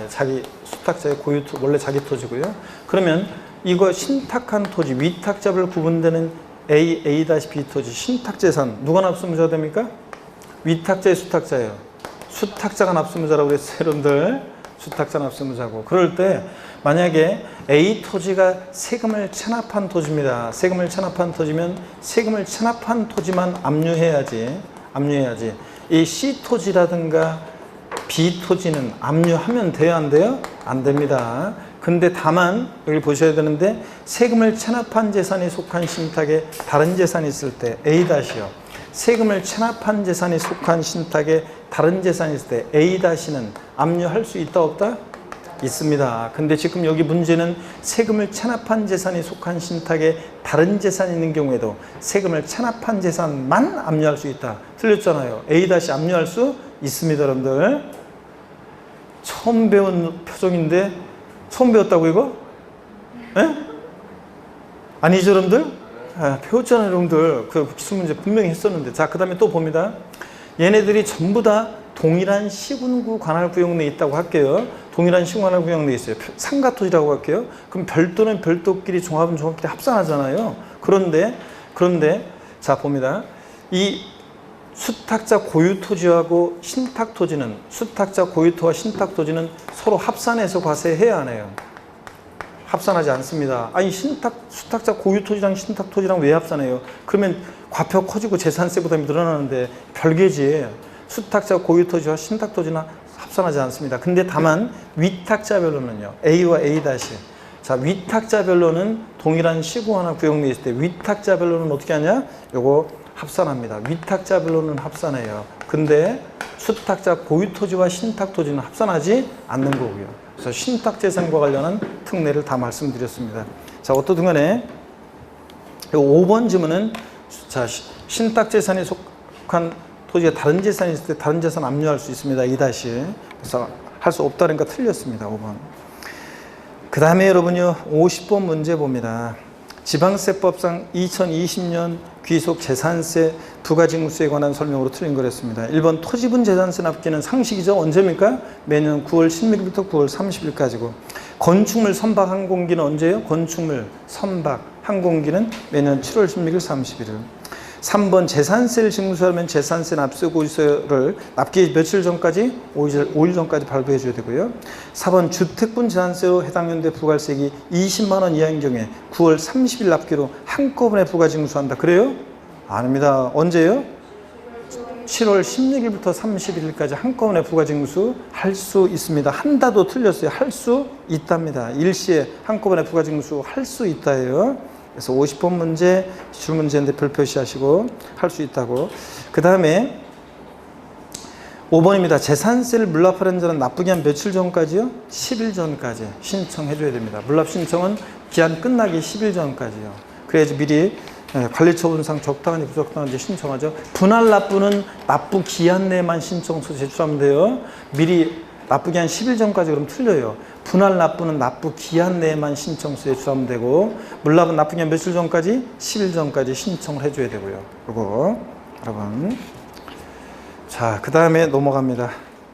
수탁자의 고유 원래 자기 토지고요. 그러면 이거 신탁한 토지, 위탁자별 구분되는 A-B 토지, 신탁재산 누가 납수무자가 됩니까? 위탁자의 수탁자예요. 수탁자가 납수무자라고 그랬어요, 여러분들. 수탁자 납수무자고. 그럴 때 만약에 A 토지가 세금을 체납한 토지입니다. 세금을 체납한 토지면 세금을 체납한 토지만 압류해야지. 이 C 토지라든가 B 토지는 압류하면 돼요, 안 돼요? 안 됩니다. 근데 다만 여기 보셔야 되는데, 세금을 체납한 재산이 속한 신탁에 다른 재산이 있을 때 A-요. 세금을 체납한 재산이 속한 신탁에 다른 재산이 있을 때 A-는 압류할 수 있다 없다? 있습니다. 근데 지금 여기 문제는 세금을 체납한 재산이 속한 신탁에 다른 재산이 있는 경우에도 세금을 체납한 재산만 압류할 수 있다. 틀렸잖아요. A- 압류할 수 있습니다, 여러분들. 처음 배운 표정인데 처음 배웠다고 이거? 에? 아니죠, 여러분들? 배웠잖아요, 여러분들. 그 기술문제 분명히 했었는데. 자, 그 다음에 또 봅니다. 얘네들이 전부 다 동일한 시군구 관할구역 내에 있다고 할게요. 동일한 시군 관할구역 내에 있어요. 상가토지라고 할게요. 그럼 별도는 별도끼리, 종합은 종합끼리 합산하잖아요. 그런데 자, 봅니다. 이 수탁자 고유 토지하고 신탁 토지는, 수탁자 고유토와 신탁 토지는 서로 합산해서 과세해야 하네요. 합산하지 않습니다. 아니 수탁자 고유 토지랑 신탁 토지랑 왜 합산해요? 그러면 과표 커지고 재산세 부담이 늘어나는데 별개지. 수탁자 고유 토지와 신탁 토지나 합산하지 않습니다. 근데 다만 위탁자별로는요. A와 A 다시. 자, 위탁자별로는 동일한 시구 하나 구역내에 있을 때 위탁자별로는 어떻게 하냐? 요거 합산합니다. 위탁자별로는 합산해요. 근데 수탁자 고유토지와 신탁토지는 합산하지 않는 거고요. 그래서 신탁재산과 관련한 특례를 다 말씀드렸습니다. 자, 어떻든 간에 5번 지문은 자, 신탁재산에 속한 토지가 다른 재산이 있을 때 다른 재산 압류할 수 있습니다. 2다시. 그래서 할 수 없다니까 틀렸습니다. 5번. 그 다음에 여러분요 50번 문제 봅니다. 지방세법상 2020년 귀속 재산세 부가징수에 관한 설명으로 틀린 거랬습니다. 1번 토지분 재산세 납기는 상식이죠. 언제입니까? 매년 9월 10일부터 9월 30일까지고 건축물 선박 항공기는 언제예요? 건축물 선박 항공기는 매년 7월 16일 31일. 3번 재산세를 징수하면 재산세 납세고지서를 납기 며칠 전까지? 5일 전까지 발부해 줘야 되고요. 4번 주택분 재산세로 해당 연도에 부과세액이 20만 원 이하인 경우에 9월 30일 납기로 한꺼번에 부가징수한다. 그래요? 아닙니다. 언제요? 7월 16일부터 31일까지 한꺼번에 부가징수 할 수 있습니다. 한다도 틀렸어요. 할 수 있답니다. 일시에 한꺼번에 부가징수 할 수 있다예요. 그래서 50번 문제, 기출문제인데 별 표시하시고 할 수 있다고. 그 다음에 5번입니다. 재산세를 물납하는 자는 납부기한 며칠 전까지요? 10일 전까지 신청해 줘야 됩니다. 물납 신청은 기한 끝나기 10일 전까지요. 그래야지 미리 관리처분상 적당한지 부적당한지 신청하죠. 분할 납부는 납부 기한 내만 신청서 제출하면 돼요. 미리 납부기한 10일 전까지 그럼 틀려요. 분할 납부는 납부 기한 내에만 신청서 제출하면 되고 물납은 납부기한 며칠 전까지? 10일 전까지 신청을 해줘야 되고요. 이거 여러분. 자, 그 다음에 넘어갑니다.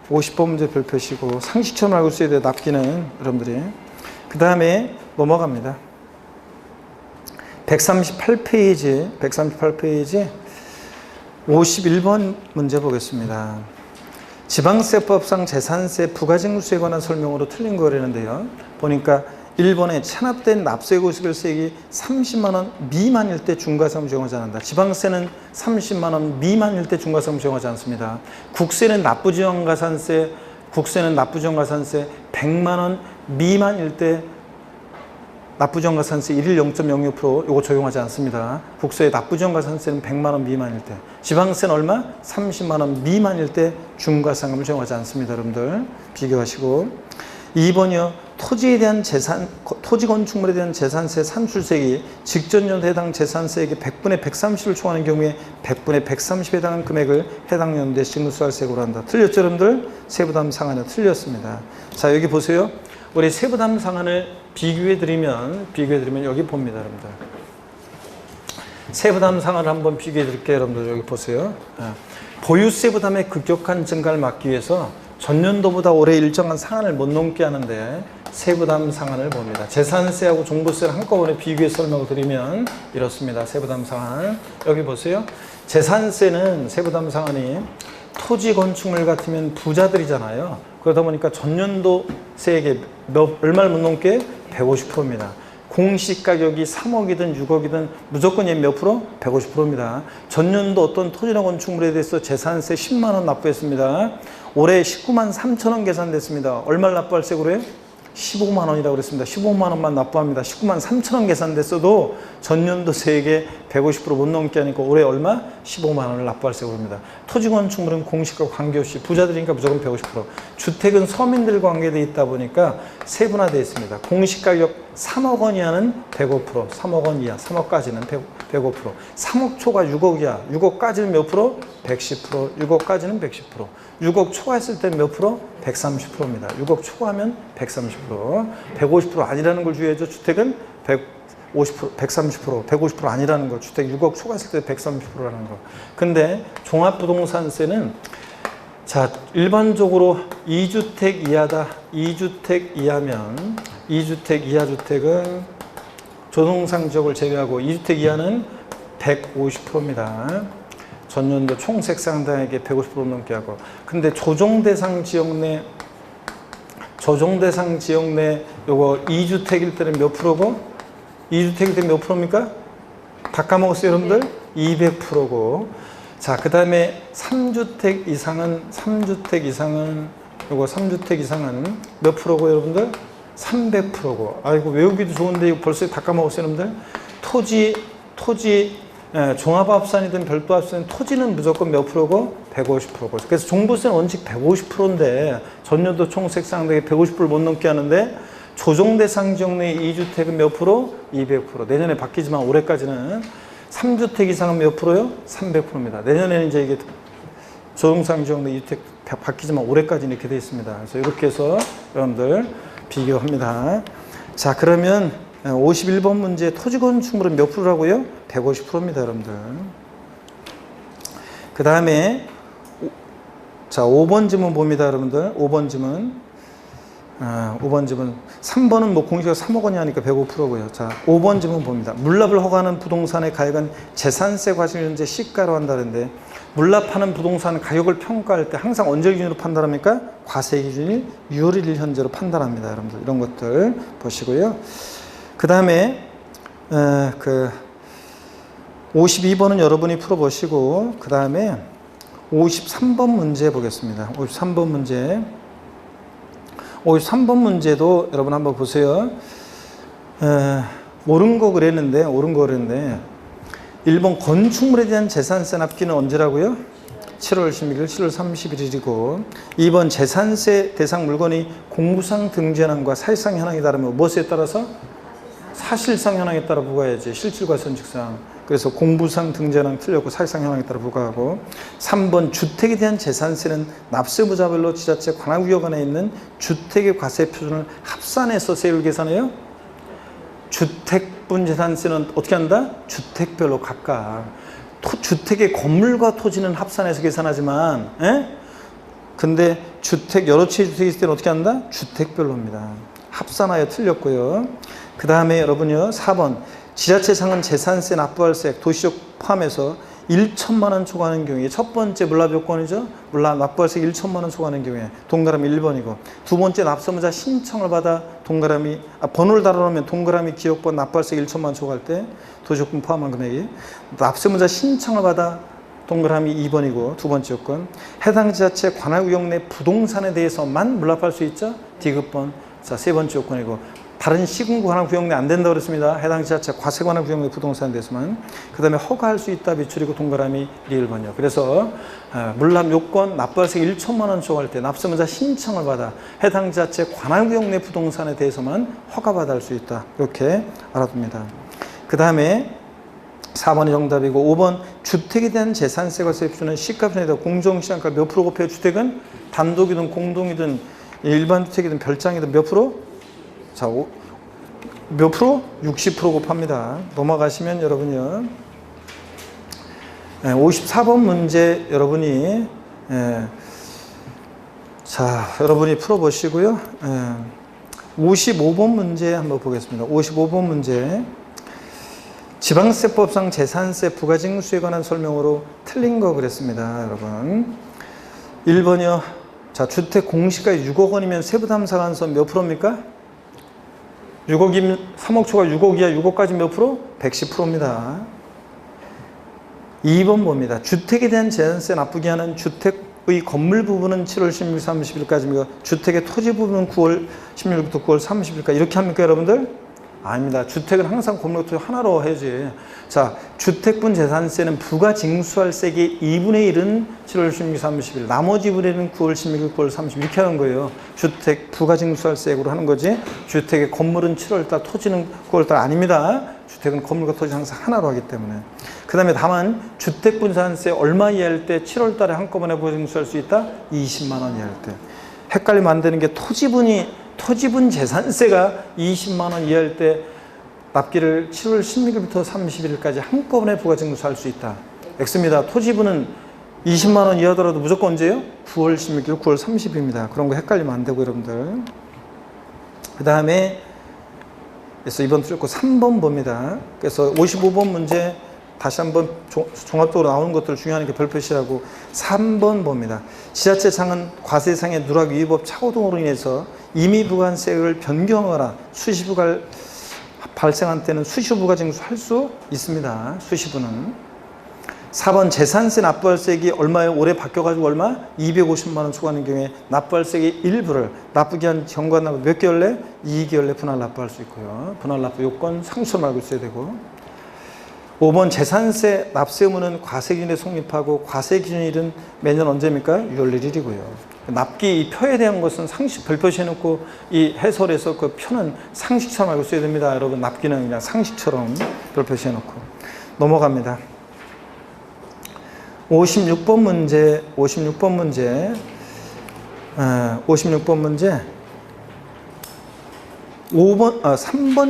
50번 문제 별 표시고 상식처럼 알고 있어야 돼요. 납기는 여러분들이. 그 다음에 넘어갑니다. 138페이지 51번 문제 보겠습니다. 지방세법상 재산세 부가징수에 관한 설명으로 틀린 거라는데요. 보니까 1번에 체납된 납세고지서세액이 30만 원 미만일 때 중과세금 적용하지 않는다. 지방세는 30만 원 미만일 때 중과세금 적용하지 않습니다. 국세는 납부지원가산세 100만 원 미만일 때 납부지원가산세 1일 0.06% 이거 적용하지 않습니다. 국세의 납부지원가산세는 100만 원 미만일 때, 지방세는 얼마? 30만 원 미만일 때 중과상금을 적용하지 않습니다. 여러분들 비교하시고. 2번이요. 토지에 대한 토지 건축물에 대한 재산세 산출세액이 직전 연도에 해당 재산세액의 100분의 130을 초과하는 경우에 100분의 130에 해당하는 금액을 해당 연도에 징수할세액으로 한다. 틀렸죠, 여러분들? 세부담 상한은 틀렸습니다. 자, 여기 보세요. 우리 세부담 상한을 비교해드리면 여기 봅니다, 여러분들. 세부담 상한을 한번 비교해드릴게요, 여러분들. 여기 보세요. 보유세 부담의 급격한 증가를 막기 위해서 전년도보다 올해 일정한 상한을 못 넘게 하는데 세부담 상한을 봅니다. 재산세하고 종부세를 한꺼번에 비교해서 설명을 드리면 이렇습니다. 세부담 상한. 여기 보세요. 재산세는 세부담 상한이 토지 건축물 같으면 부자들이잖아요. 그러다 보니까 전년도 세액의 얼마를 못 넘게 150%입니다. 공시가격이 3억이든 6억이든 무조건 몇 프로? 150%입니다. 전년도 어떤 토지나 건축물에 대해서 재산세 10만 원 납부했습니다. 올해 19만 3천 원 계산됐습니다. 얼마를 납부할세로 해요? 15만 원이라고 그랬습니다. 15만 원만 납부합니다. 19만 3천 원 계산됐어도 전년도 세액의 150%못 넘게 하니까 올해 얼마? 15만 원을 납부할세로 합니다. 토지 건축물은 공시가 관계없이 부자들이니까 무조건 150%. 주택은 서민들과 관계되어 있다 보니까 세분화되어 있습니다. 공시가격 3억 원 이하는 105%, 3억 원 이하, 3억까지는 105%, 3억 초과 6억 이하, 6억까지는 몇 프로? 110%, 6억까지는 110%, 6억 초과했을 때 몇 프로? 130%입니다. 6억 초과하면 130%, 150% 아니라는 걸 주의해줘. 주택은 150%, 130%, 150% 아니라는 거. 주택 6억 초과했을 때 130%라는 거. 근데 종합부동산세는 자, 일반적으로 2주택 이하다. 2주택 이하면 2주택 이하 주택은 조동상 지역을 제외하고 2주택 이하는 150%입니다. 전년도 총색 상당액의 150% 넘게 하고. 근데 조정 대상 지역 내 요거 2주택일 때는 몇 프로고? 2주택일 때 몇 프로입니까? 다 까먹었어요, 여러분들? 200%고. 자, 그 다음에 3주택 이상은 요거 3주택 이상은 몇 프로고, 여러분들? 300%고. 아이고, 외우기도 좋은데 이거 벌써 다 까먹었어요, 여러분들? 토지, 종합합산이든 별도합산이든 토지는 무조건 몇 프로고? 150%고. 그래서 종부세는 원칙 150%인데 전년도 총색 상당액 150%를 못 넘게 하는데 조정대상 지역 내 2주택은 몇 프로? 200%. 내년에 바뀌지만 올해까지는 3주택 이상은 몇 프로요? 300%입니다. 내년에는 이제 이게 조정상 지역 내 2주택 바뀌지만 올해까지 이렇게 되어 있습니다. 그래서 이렇게 해서 여러분들 비교합니다. 자, 그러면 51번 문제 토지 건축물은 몇 프로라고요? 150%입니다, 여러분들. 그 다음에 자, 5번 지문 봅니다, 여러분들. 5번 지문 3번은 뭐 공시가 3억 원이 하니까 105%고요. 자, 5번 지문 봅니다. 물납을 허가하는 부동산의 가액은 재산세 과세를 현재 시가로 한다는데 물납하는 부동산 가격을 평가할 때 항상 언제 기준으로 판단합니까? 과세 기준일 6월 1일 현재로 판단합니다, 여러분들. 이런 것들 보시고요. 그 다음에 52번은 여러분이 풀어보시고 그 다음에 53번 문제 보겠습니다. 53번 문제도 여러분 한번 보세요. 옳은 거 그랬는데 1번 건축물에 대한 재산세 납기는 언제라고요? 7월 16일, 7월 31일이고 2번 재산세 대상 물건이 공부상 등재 현황과 사실상 현황이 다르면 무엇에 따라서? 사실상 현황에 따라 부과해야지. 실질과 선칙상. 그래서 공부상 등재 현황 틀렸고 사실상 현황에 따라 부과하고 3번 주택에 대한 재산세는 납세부자별로 지자체 관할구역 안에 있는 주택의 과세 표준을 합산해서 세율 계산해요. 주택분 재산세는 어떻게 한다? 주택별로 각각. 주택의 건물과 토지는 합산해서 계산하지만 근데 여러 채 주택이 있을 때는 어떻게 한다? 주택별로입니다. 합산하여 틀렸고요. 그 다음에 여러분요 4번 지자체상은 재산세 납부할세 도시적 포함해서 1천만 원 초과하는 경우에 첫 번째 물납 요건이죠. 물납 납부할세 1천만 원 초과하는 경우에 동그라미 1번이고 두 번째 납세무자 신청을 받아 동그라미 번호를 달아놓으면 동그라미 기억번 납부할세 1천만 원 초과할 때 도시적분 포함한 금액이 납세무자 신청을 받아 동그라미 2번이고 두 번째 요건 해당 지자체 관할구역 내 부동산에 대해서만 물납할 수 있죠. D급번. 자, 세 번째 요건이고 다른 시군구 관할구역 내 안 된다고 그랬습니다. 해당 지자체 과세 관할구역 내 부동산에 대해서만. 그 다음에 허가할 수 있다 비출이고 동그라미 1번이요. 그래서 물납 요건 납부할세 1천만 원 초과할 때 납세무자 신청을 받아 해당 지자체 관할구역 내 부동산에 대해서만 허가받아 할 수 있다. 이렇게 알아둡니다. 그 다음에 4번이 정답이고 5번 주택에 대한 재산세 과세 표준은 시가편에다 공정시장가 몇 프로 곱해요? 주택은 단독이든 공동이든 일반 주택이든 별장이든 몇 프로? 자, 몇 프로? 60% 곱합니다. 넘어가시면 여러분이요. 54번 문제 여러분이 여러분이 풀어보시고요. 55번 문제 한번 보겠습니다. 55번 문제. 지방세법상 재산세 부가징수에 관한 설명으로 틀린 거 그랬습니다, 여러분. 1번이요. 자, 주택 공시가액 6억 원이면 세부담사가 한선 몇 프로입니까? 6억이면 3억 초과 6억 이하 6억까지 몇 프로? 110%입니다. 2번 봅니다. 주택에 대한 재산세 납부기 하는 주택의 건물 부분은 7월 16일, 30일까지입니다. 주택의 토지 부분은 9월 16일부터 9월 30일까지 이렇게 합니까, 여러분들? 아닙니다. 주택은 항상 건물과 토지 하나로 해야지. 자, 주택분 재산세는 부가징수할 세액의 2분의 1은 7월 16일, 30일, 나머지 2분의 1은 9월 16일, 9월 30일 이렇게 하는 거예요. 주택 부가징수할 세액으로 하는 거지. 주택의 건물은 7월달, 토지는 9월달 아닙니다. 주택은 건물과 토지 항상 하나로 하기 때문에. 그 다음에 다만 주택분 재산세 얼마 이하일 때 7월달에 한꺼번에 부가징수할 수 있다? 20만 원 이하일 때. 헷갈리면 안 되는 게 토지분 재산세가 20만 원 이하일 때 납기를 7월 16일부터 31일까지 한꺼번에 부가징수할 수 있다. X입니다. 토지분은 20만 원 이하더라도 무조건 언제예요? 9월 16일, 9월 30일입니다. 그런 거 헷갈리면 안 되고 여러분들. 그 다음에 그래서 2번 틀렸고 3번 봅니다. 그래서 55번 문제 다시 한번 종합적으로 나오는 것들 중요하니까 별표시하고 3번 봅니다. 지자체장은 과세상의 누락 위법 착오 등으로 인해서 임의 부과세를 변경하거나 수시부가 발생한 때는 수시부가 징수할 수 있습니다. 수시부는. 4번 재산세 납부할세액이 얼마예요? 올해 바뀌어가지고 얼마? 250만 원 초과하는 경우에 납부할세액의 일부를 납부기 한 경과납 몇 개월 내? 2개월 내 분할 납부할 수 있고요. 분할 납부 요건 상수로 알고 있어야 되고. 5번 재산세 납세 의무는 과세 기준에 성립하고 과세 기준일은 매년 언제입니까? 6월 1일이고요. 납기 이 표에 대한 것은 상식 별표시 해놓고 이 해설에서 그 표는 상식처럼 알고 있어야 됩니다. 여러분 납기는 그냥 상식처럼 별표시 해놓고 넘어갑니다. 56번 문제 3번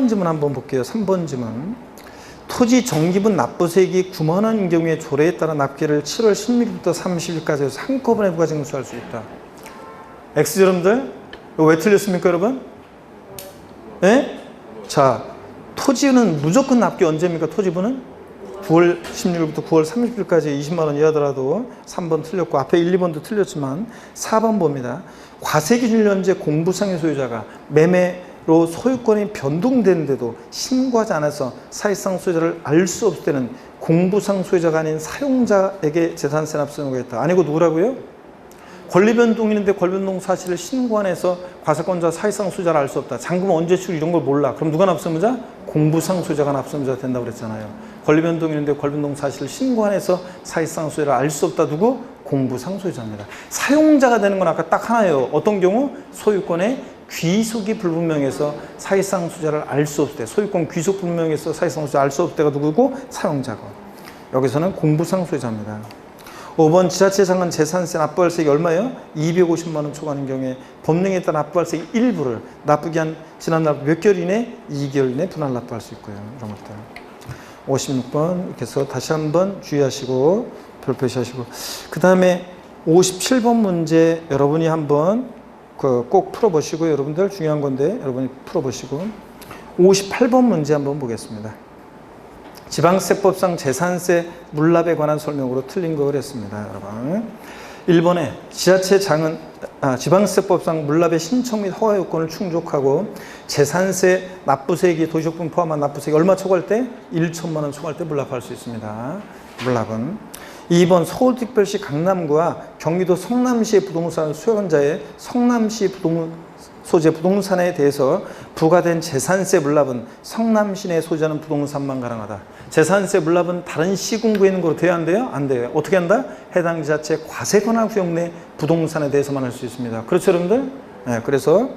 지문 한번 볼게요. 3번 지문. 토지 정기분 납부세액이 9만 원인 경우에 조례에 따라 납기를 7월 16일부터 30일까지 해서 한꺼번에 부과징수할 수 있다. X 여러분들 이거 왜 틀렸습니까 여러분? 네? 자, 토지는 무조건 납기 언제입니까? 토지분은 9월 16일부터 9월 30일까지 20만 원 이하더라도 3번 틀렸고 앞에 1, 2번도 틀렸지만 4번 봅니다. 과세기준 현재 공부상의 소유자가 매매로 소유권이 변동되는데도 신고하지 않아서 사실상 소유자를 알 수 없을 때는 공부상 소유자가 아닌 사용자에게 재산세 납세를 하겠다. 아니고 누구라고요? 권리변동이 있는데 권리변동 사실을 신고 안 해서 과세권자 사실상 소유자를 알 수 없다. 잔금 언제 출 이런 걸 몰라. 그럼 누가 납세의무자? 공부상 소유자가 납세의무자가 된다고 그랬잖아요. 권리변동이 있는데 권리변동 사실을 신고 안 해서 사실상 소유자를 알 수 없다. 누구? 공부상 소유자입니다. 사용자가 되는 건 아까 딱 하나예요. 어떤 경우? 소유권의 귀속이 불분명해서 사실상 소유자를 알 수 없을 때, 소유권 귀속 불분명해서 사실상 소유자를 알 수 없을 때가 누구고? 사용자고. 여기서는 공부상 소유자입니다. 5번 지자체장은 재산세 납부할세액이 얼마예요? 250만 원 초과하는 경우에 법령에 따라 납부할세액 일부를 납부기한 지난 납부 몇 개월 이내? 2개월 이내 분할 납부할 수 있고요. 이런 것들. 56번 이렇게 해서 다시 한번 주의하시고 별표시하시고 그 다음에 57번 문제 여러분이 한번 꼭 풀어보시고 여러분들 중요한 건데 여러분이 풀어보시고 58번 문제 한번 보겠습니다. 지방세법상 재산세 물납에 관한 설명으로 틀린 거 그랬습니다. 여러분 1번에 지자체장은 지방세법상 물납의 신청 및 허가 요건을 충족하고 재산세 납부세액이 도시적분 포함한 납부세액이 얼마 초과할 때? 1천만 원 초과할 때 물납할 수 있습니다. 물납은 2번 서울특별시 강남구와 경기도 성남시의 부동산 수요자의 성남시 소재 부동산에 대해서 부과된 재산세 물납은 성남시 내 소유자는 부동산만 가능하다. 재산세 물납은 다른 시군구에 있는 거로 돼야 안 돼요? 안 돼요. 어떻게 한다? 해당 지자체 과세관할 구역 내 부동산에 대해서만 할 수 있습니다. 그렇죠 여러분들? 네, 그래서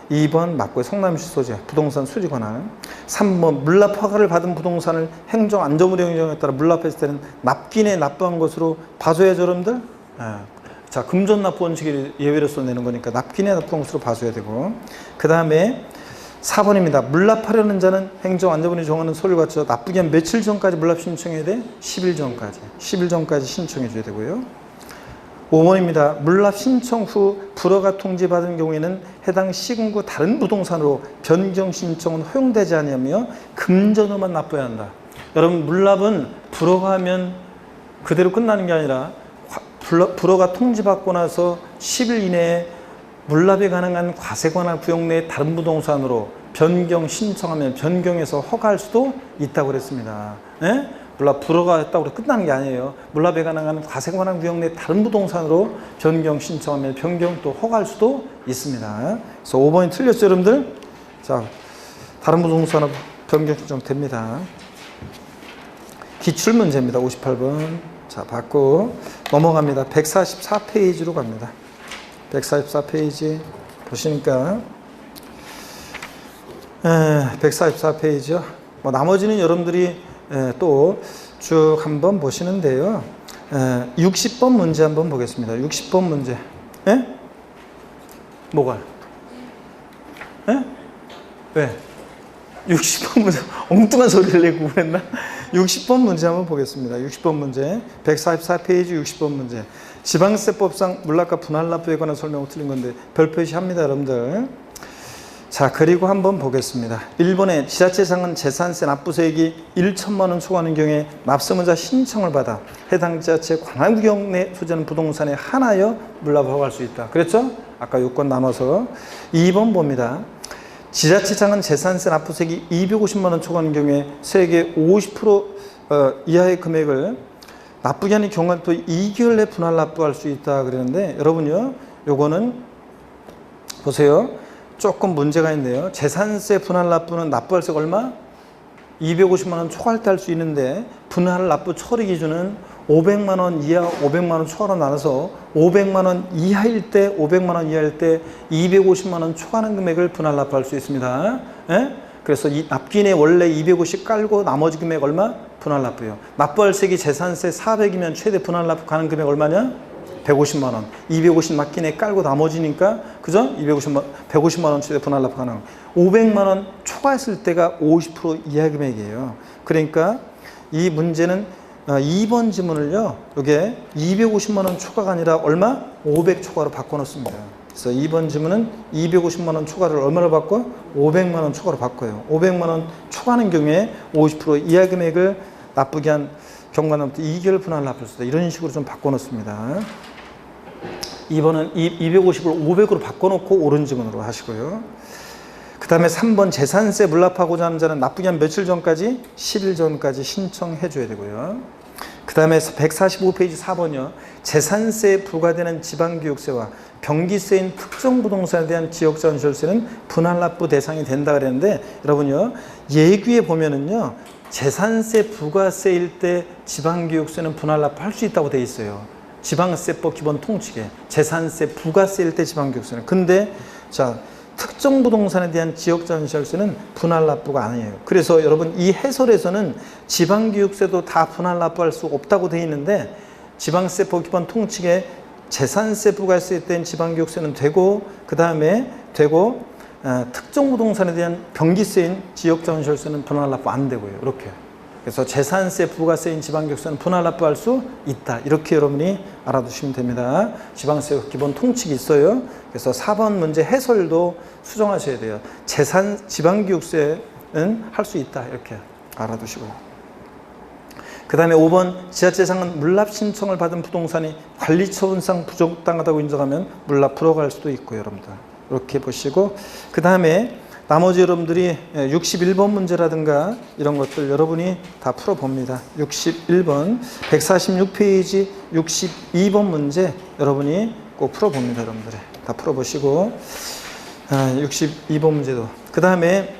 2번 맞고요. 성남시 소재 부동산 수리 권한. 3번 물납 허가를 받은 부동산을 행정안전부령 행정에 따라 물납했을 때는 납기내 납부한 것으로 봐줘야죠 여러분들? 네. 자, 금전납부 원칙을 예외로서 내는 거니까 납기내 납부한 것으로 봐줘야 되고 그 다음에 4번입니다. 물납하려는 자는 행정안전부령이 정하는 서류 갖춰 납부기 한 며칠 전까지 물납 신청해야 돼? 10일 전까지. 10일 전까지 신청해 줘야 되고요. 5번입니다. 물납 신청 후 불허가 통지받은 경우에는 해당 시군구 다른 부동산으로 변경 신청은 허용되지 않으며 금전으로만 납부해야 한다. 여러분 물납은 불허가 하면 그대로 끝나는 게 아니라 불허가 통지받고 나서 10일 이내에 물납이 가능한 과세관할 구역 내 다른 부동산으로 변경 신청하면 변경해서 허가할 수도 있다고 그랬습니다. 네? 물납 불허가 했다고 끝나는 게 아니에요. 물납에 가능한 과세관할 구역 내 다른 부동산으로 변경 신청하면 변경 또 허가할 수도 있습니다. 그래서 5번이 틀렸죠 여러분들? 자, 다른 부동산으로 변경 신청 됩니다. 기출문제입니다. 58번. 자, 받고 넘어갑니다. 144페이지로 갑니다. 144페이지 보시니까 144페이지요. 뭐 나머지는 여러분들이 또 쭉 한번 보시는데요. 60번 문제 한번 보겠습니다. 60번 문제. 예? 뭐가? 예? 왜? 60번 문제 엉뚱한 소리를 내고 그랬나? 60번 문제 한번 보겠습니다. 60번 문제 144페이지 60번 문제 지방세법상 물납과 분할납부에 관한 설명을 틀린 건데 별표시 합니다 여러분들. 자, 그리고 한번 보겠습니다. 1번에 지자체장은 재산세 납부세액이 1천만 원 초과하는 경우에 납세문자 신청을 받아 해당 지자체 관할구역 내 소재는 부동산에 한하여 물납을 허가할 수 있다. 그랬죠? 아까 요건 나눠서. 2번 봅니다. 지자체장은 재산세 납부세액이 250만 원 초과하는 경우에 세액의 50% 이하의 금액을 납부기한이 경과한 또 2개월 내 분할 납부할 수 있다 그러는데, 여러분요, 요거는 보세요. 조금 문제가 있네요. 재산세 분할 납부는 납부할세가 얼마? 250만 원 초과할 때 할 수 있는데, 분할 납부 처리 기준은 500만 원 이하, 500만 원 초과로 나눠서 500만 원 이하일 때, 500만 원 이하일 때 250만 원 초과하는 금액을 분할 납부할 수 있습니다. 예? 그래서 이 납기인에 원래 250 깔고 나머지 금액 얼마? 분할 납부요. 납부할세액이 재산세 400이면 최대 분할 납부 가는 금액 얼마냐? 150만 원. 250 납기인에 깔고 나머지니까, 그죠? 150만 원 최대 분할 납부 가능. 500만 원 초과했을 때가 50% 이하 금액이에요. 그러니까 이 문제는 2번 지문을요, 이게 250만 원 초과가 아니라 얼마? 500 초과로 바꿔놓습니다. 그래서 2번 지문은 250만 원 초과를 얼마로 바꿔? 500만 원 초과로 바꿔요. 500만 원 초과하는 경우에 50% 이하 금액을 납부기 한 경과남부터 2개월 분할 납부할 수 있다. 이런 식으로 좀 바꿔놓습니다. 2번은 250을 500으로 바꿔놓고 옳은 지문으로 하시고요. 그 다음에 3번 재산세 물납하고자 하는 자는 납부기 한 며칠 전까지? 10일 전까지 신청해 줘야 되고요. 그 다음에 145페이지 4번이요. 재산세에 부과되는 지방교육세와 병기세인 특정 부동산에 대한 지역자원시설세는 분할 납부 대상이 된다 그랬는데, 여러분요, 예규에 보면은요, 재산세 부가세일 때 지방교육세는 분할 납부할 수 있다고 돼 있어요. 지방세법 기본 통칙에 재산세 부가세일 때 지방교육세는. 근데 자, 특정 부동산에 대한 지역자원시설세는 분할 납부가 아니에요. 그래서 여러분 이 해설에서는 지방교육세도 다 분할 납부할 수 없다고 돼 있는데, 지방세법 기본 통칙에 재산세 부가세일 땐 지방교육세는 되고, 그 다음에 되고, 특정 부동산에 대한 병기세인 지역자원시설세는 분할 납부 안 되고요. 이렇게. 그래서 재산세 부가세인 지방교육세는 분할 납부할 수 있다. 이렇게 여러분이 알아두시면 됩니다. 지방세 기본 통칙이 있어요. 그래서 4번 문제 해설도 수정하셔야 돼요. 지방교육세는 할 수 있다. 이렇게 알아두시고요. 그 다음에 5번 지자체장은 물납 신청을 받은 부동산이 관리처분상 부적당하다고 인정하면 물납 불허할 수도 있고요. 여러분들. 이렇게 보시고, 그 다음에 나머지 여러분들이 61번 문제라든가 이런 것들 여러분이 다 풀어봅니다. 61번, 146페이지 62번 문제 여러분이 꼭 풀어봅니다. 여러분들이 다 풀어보시고, 62번 문제도. 그 다음에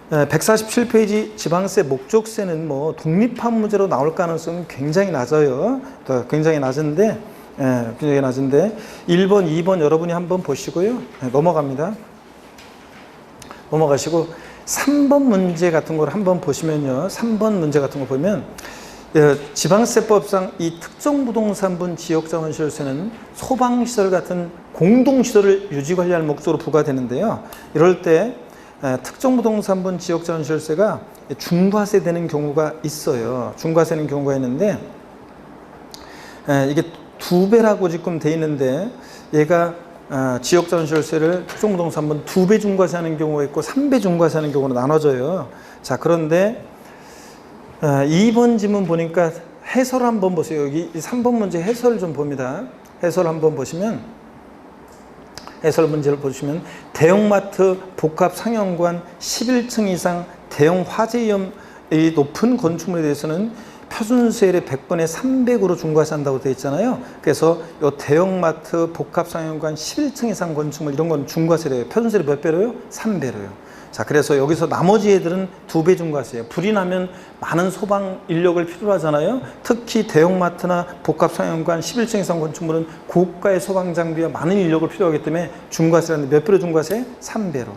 147페이지 지방세 목적세는 뭐 독립한 문제로 나올 가능성은 굉장히 낮아요. 굉장히 낮은데, 굉장히 낮은데 1번, 2번 여러분이 한번 보시고요. 넘어갑니다. 넘어가시고 3번 문제 같은 걸 한번 보시면요. 3번 문제 같은 거 보면 지방세법상 이 특정부동산분 지역자원시설세는 소방시설 같은 공동시설을 유지관리할 목적으로 부과되는데요. 이럴 때 특정부동산분 지역자원시설세가 중과세 되는 경우가 있어요. 중과세 되는 경우가 있는데, 이게 2배라고 지금 돼 있는데, 얘가 지역자원시설세를 특정부동산분 2배 중과세하는 경우가 있고 3배 중과세하는 경우로 나눠져요. 자, 그런데 2번 지문 보니까 해설 한번 보세요. 여기 3번 문제 해설 좀 봅니다. 해설 한번 보시면, 해설 문제를 보시면 대형마트 복합 상용관 11층 이상 대형 화재 위험이 높은 건축물에 대해서는 표준세율의 100분의 300으로 중과세한다고 되어 있잖아요. 그래서 이 대형마트 복합상용관 11층 이상 건축물 이런 건 중과세래요. 표준세율이 몇 배로요? 3배로요. 자, 그래서 여기서 나머지 애들은 2배 중과세예요. 불이 나면 많은 소방 인력을 필요로 하잖아요. 특히 대형마트나 복합상용관 11층 이상 건축물은 고가의 소방 장비와 많은 인력을 필요하기 때문에 중과세라는데 몇 배로 중과세? 3배로.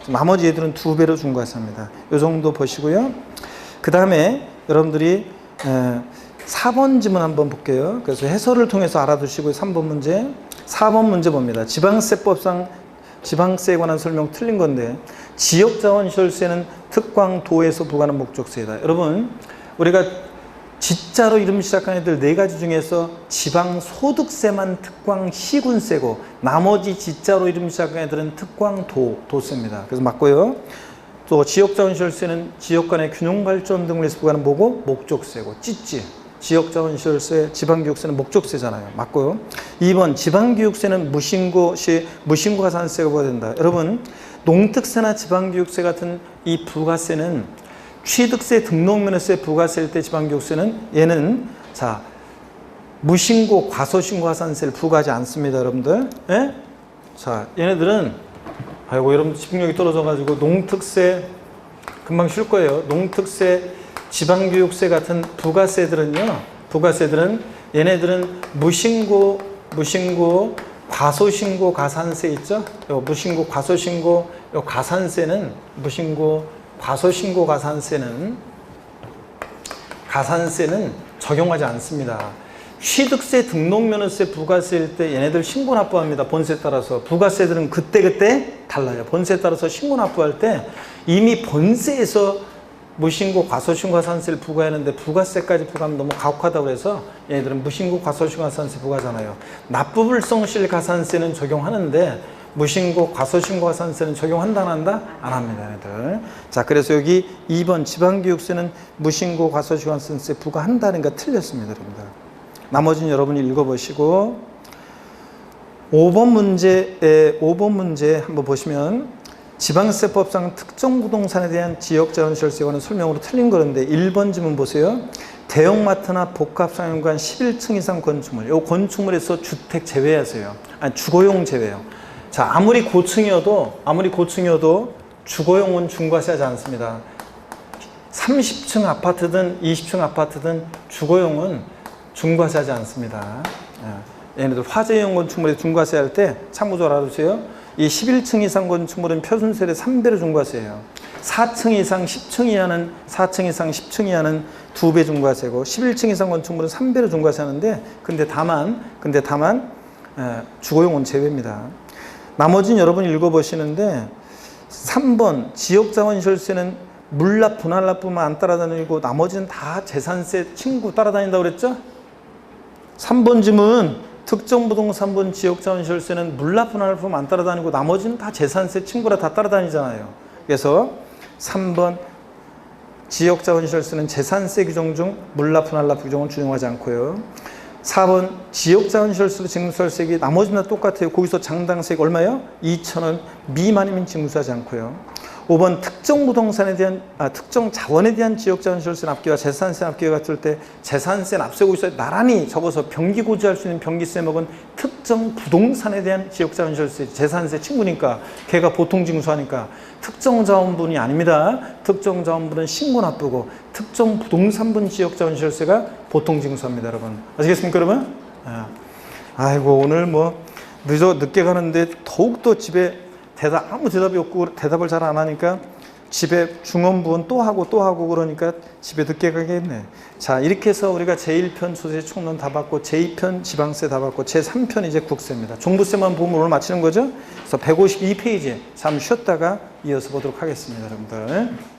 나머지 애들은 2배로 중과세합니다. 이 정도 보시고요. 그 다음에 여러분들이 4번 지문 한번 볼게요. 그래서 해설을 통해서 알아두시고 3번 문제. 4번 문제 봅니다. 지방세법상 지방세에 관한 설명 틀린 건데, 지역자원시설세는 특광도에서 부과하는 목적세이다. 여러분, 우리가 지자로 이름 시작한 애들 4가지 중에서 지방소득세만 특광 시군세고 나머지 지자로 이름 시작한 애들은 특광 도세입니다. 그래서 맞고요. 또 지역자원시설세는 지역 간의 균형발전 등을 위해서 부과하는 뭐고? 목적세고 찌찌. 지역자원시설세, 지방교육세는 목적세잖아요. 맞고요. 2번 지방교육세는 무신고가산세가 부과된다. 여러분 농특세나 지방교육세 같은 이 부가세는 취득세, 등록면허세, 부가세일 때 지방교육세는 얘는 자 무신고, 과소신고가산세를 부과하지 않습니다. 여러분들. 예? 자 얘네들은 아이고 여러분 집중력이 떨어져가지고 농특세 금방 쉴 거예요. 농특세, 지방교육세 같은 부가세들은요. 부가세들은 얘네들은 무신고, 과소신고, 가산세 있죠? 요 무신고, 과소신고, 요 가산세는 무신고, 과소신고, 가산세는 적용하지 않습니다. 취득세, 등록면허세, 부가세일 때 얘네들 신고 납부합니다. 본세에 따라서. 부가세들은 그때 달라요. 본세에 따라서 신고 납부할 때 이미 본세에서 무신고, 과소신고, 가산세를 부과하는데 부가세까지 부과하면 너무 가혹하다고 해서 얘네들은 무신고, 과소신고, 가산세 부과하잖아요. 납부불성실 가산세는 적용하는데 무신고, 과소신고, 가산세는 적용한다 안 한다? 안 합니다. 얘네들. 자, 그래서 여기 2번 지방교육세는 무신고, 과소신고, 가산세 부과한다는 거 틀렸습니다. 여러분들. 나머지는 여러분이 읽어보시고 5번 문제 한번 보시면 지방세법상 특정 부동산에 대한 지역자원시설세와는 설명으로 틀린 거는데 1번 지문 보세요. 대형마트나 복합상용관 11층 이상 건축물, 이 건축물에서 주택 제외하세요. 아니 주거용 제외요. 자, 아무리 고층이어도 주거용은 중과세하지 않습니다. 30층 아파트든 20층 아파트든 주거용은 중과세하지 않습니다. 얘네들 화재용 건축물에 중과세할 때 참고적으로 알아두세요. 이 11층 이상 건축물은 표준세율의 3배로 중과세예요. 4층 이상 10층 이하는 2배 중과세고 11층 이상 건축물은 3배로 중과세하는데 근데 다만 주거용은 제외입니다. 나머지는 여러분이 읽어보시는데 3번 지역자원시설세는 물납, 분할납부만 안 따라다니고 나머지는 다 재산세 친구 따라다닌다고 그랬죠? 3번 지문 특정 부동산분 지역자원시설세는 물납, 분할납부만 안 따라다니고 나머지는 다 재산세 친구라 다 따라다니잖아요. 그래서 3번 지역자원시설세는 재산세 규정 중 물납, 분할납부 규정을 준용하지 않고요. 4번 지역자원시설세로 징수할세액이 나머지는 다 똑같아요. 거기서 장당세액 얼마요? 2,000원 미만이면 징수하지 않고요. 5번 특정 자원에 대한 지역자원시설세 납기와 재산세 납기가 같을 때 재산세 납세고지서 나란히 적어서 병기고지할 수 있는 병기세목은 특정 부동산에 대한 지역자원시설세 재산세 친구니까 걔가 보통징수하니까 특정 자원분이 아닙니다. 특정 자원분은 신고 납부고 특정 부동산분 지역자원시설세가 보통징수합니다. 여러분 아시겠습니까 여러분? 아이고 오늘 뭐 늦게 가는데 더욱더 집에 아무 대답이 없고 대답을 잘 안 하니까 집에 중원부원 또 하고 그러니까 집에 늦게 가겠네. 자, 이렇게 해서 우리가 제1편 소재 총론 다 받고 제2편 지방세 다 받고 제3편 이제 국세입니다. 종부세만 보면 오늘 마치는 거죠. 그래서 152페이지 잠 쉬었다가 이어서 보도록 하겠습니다, 여러분들.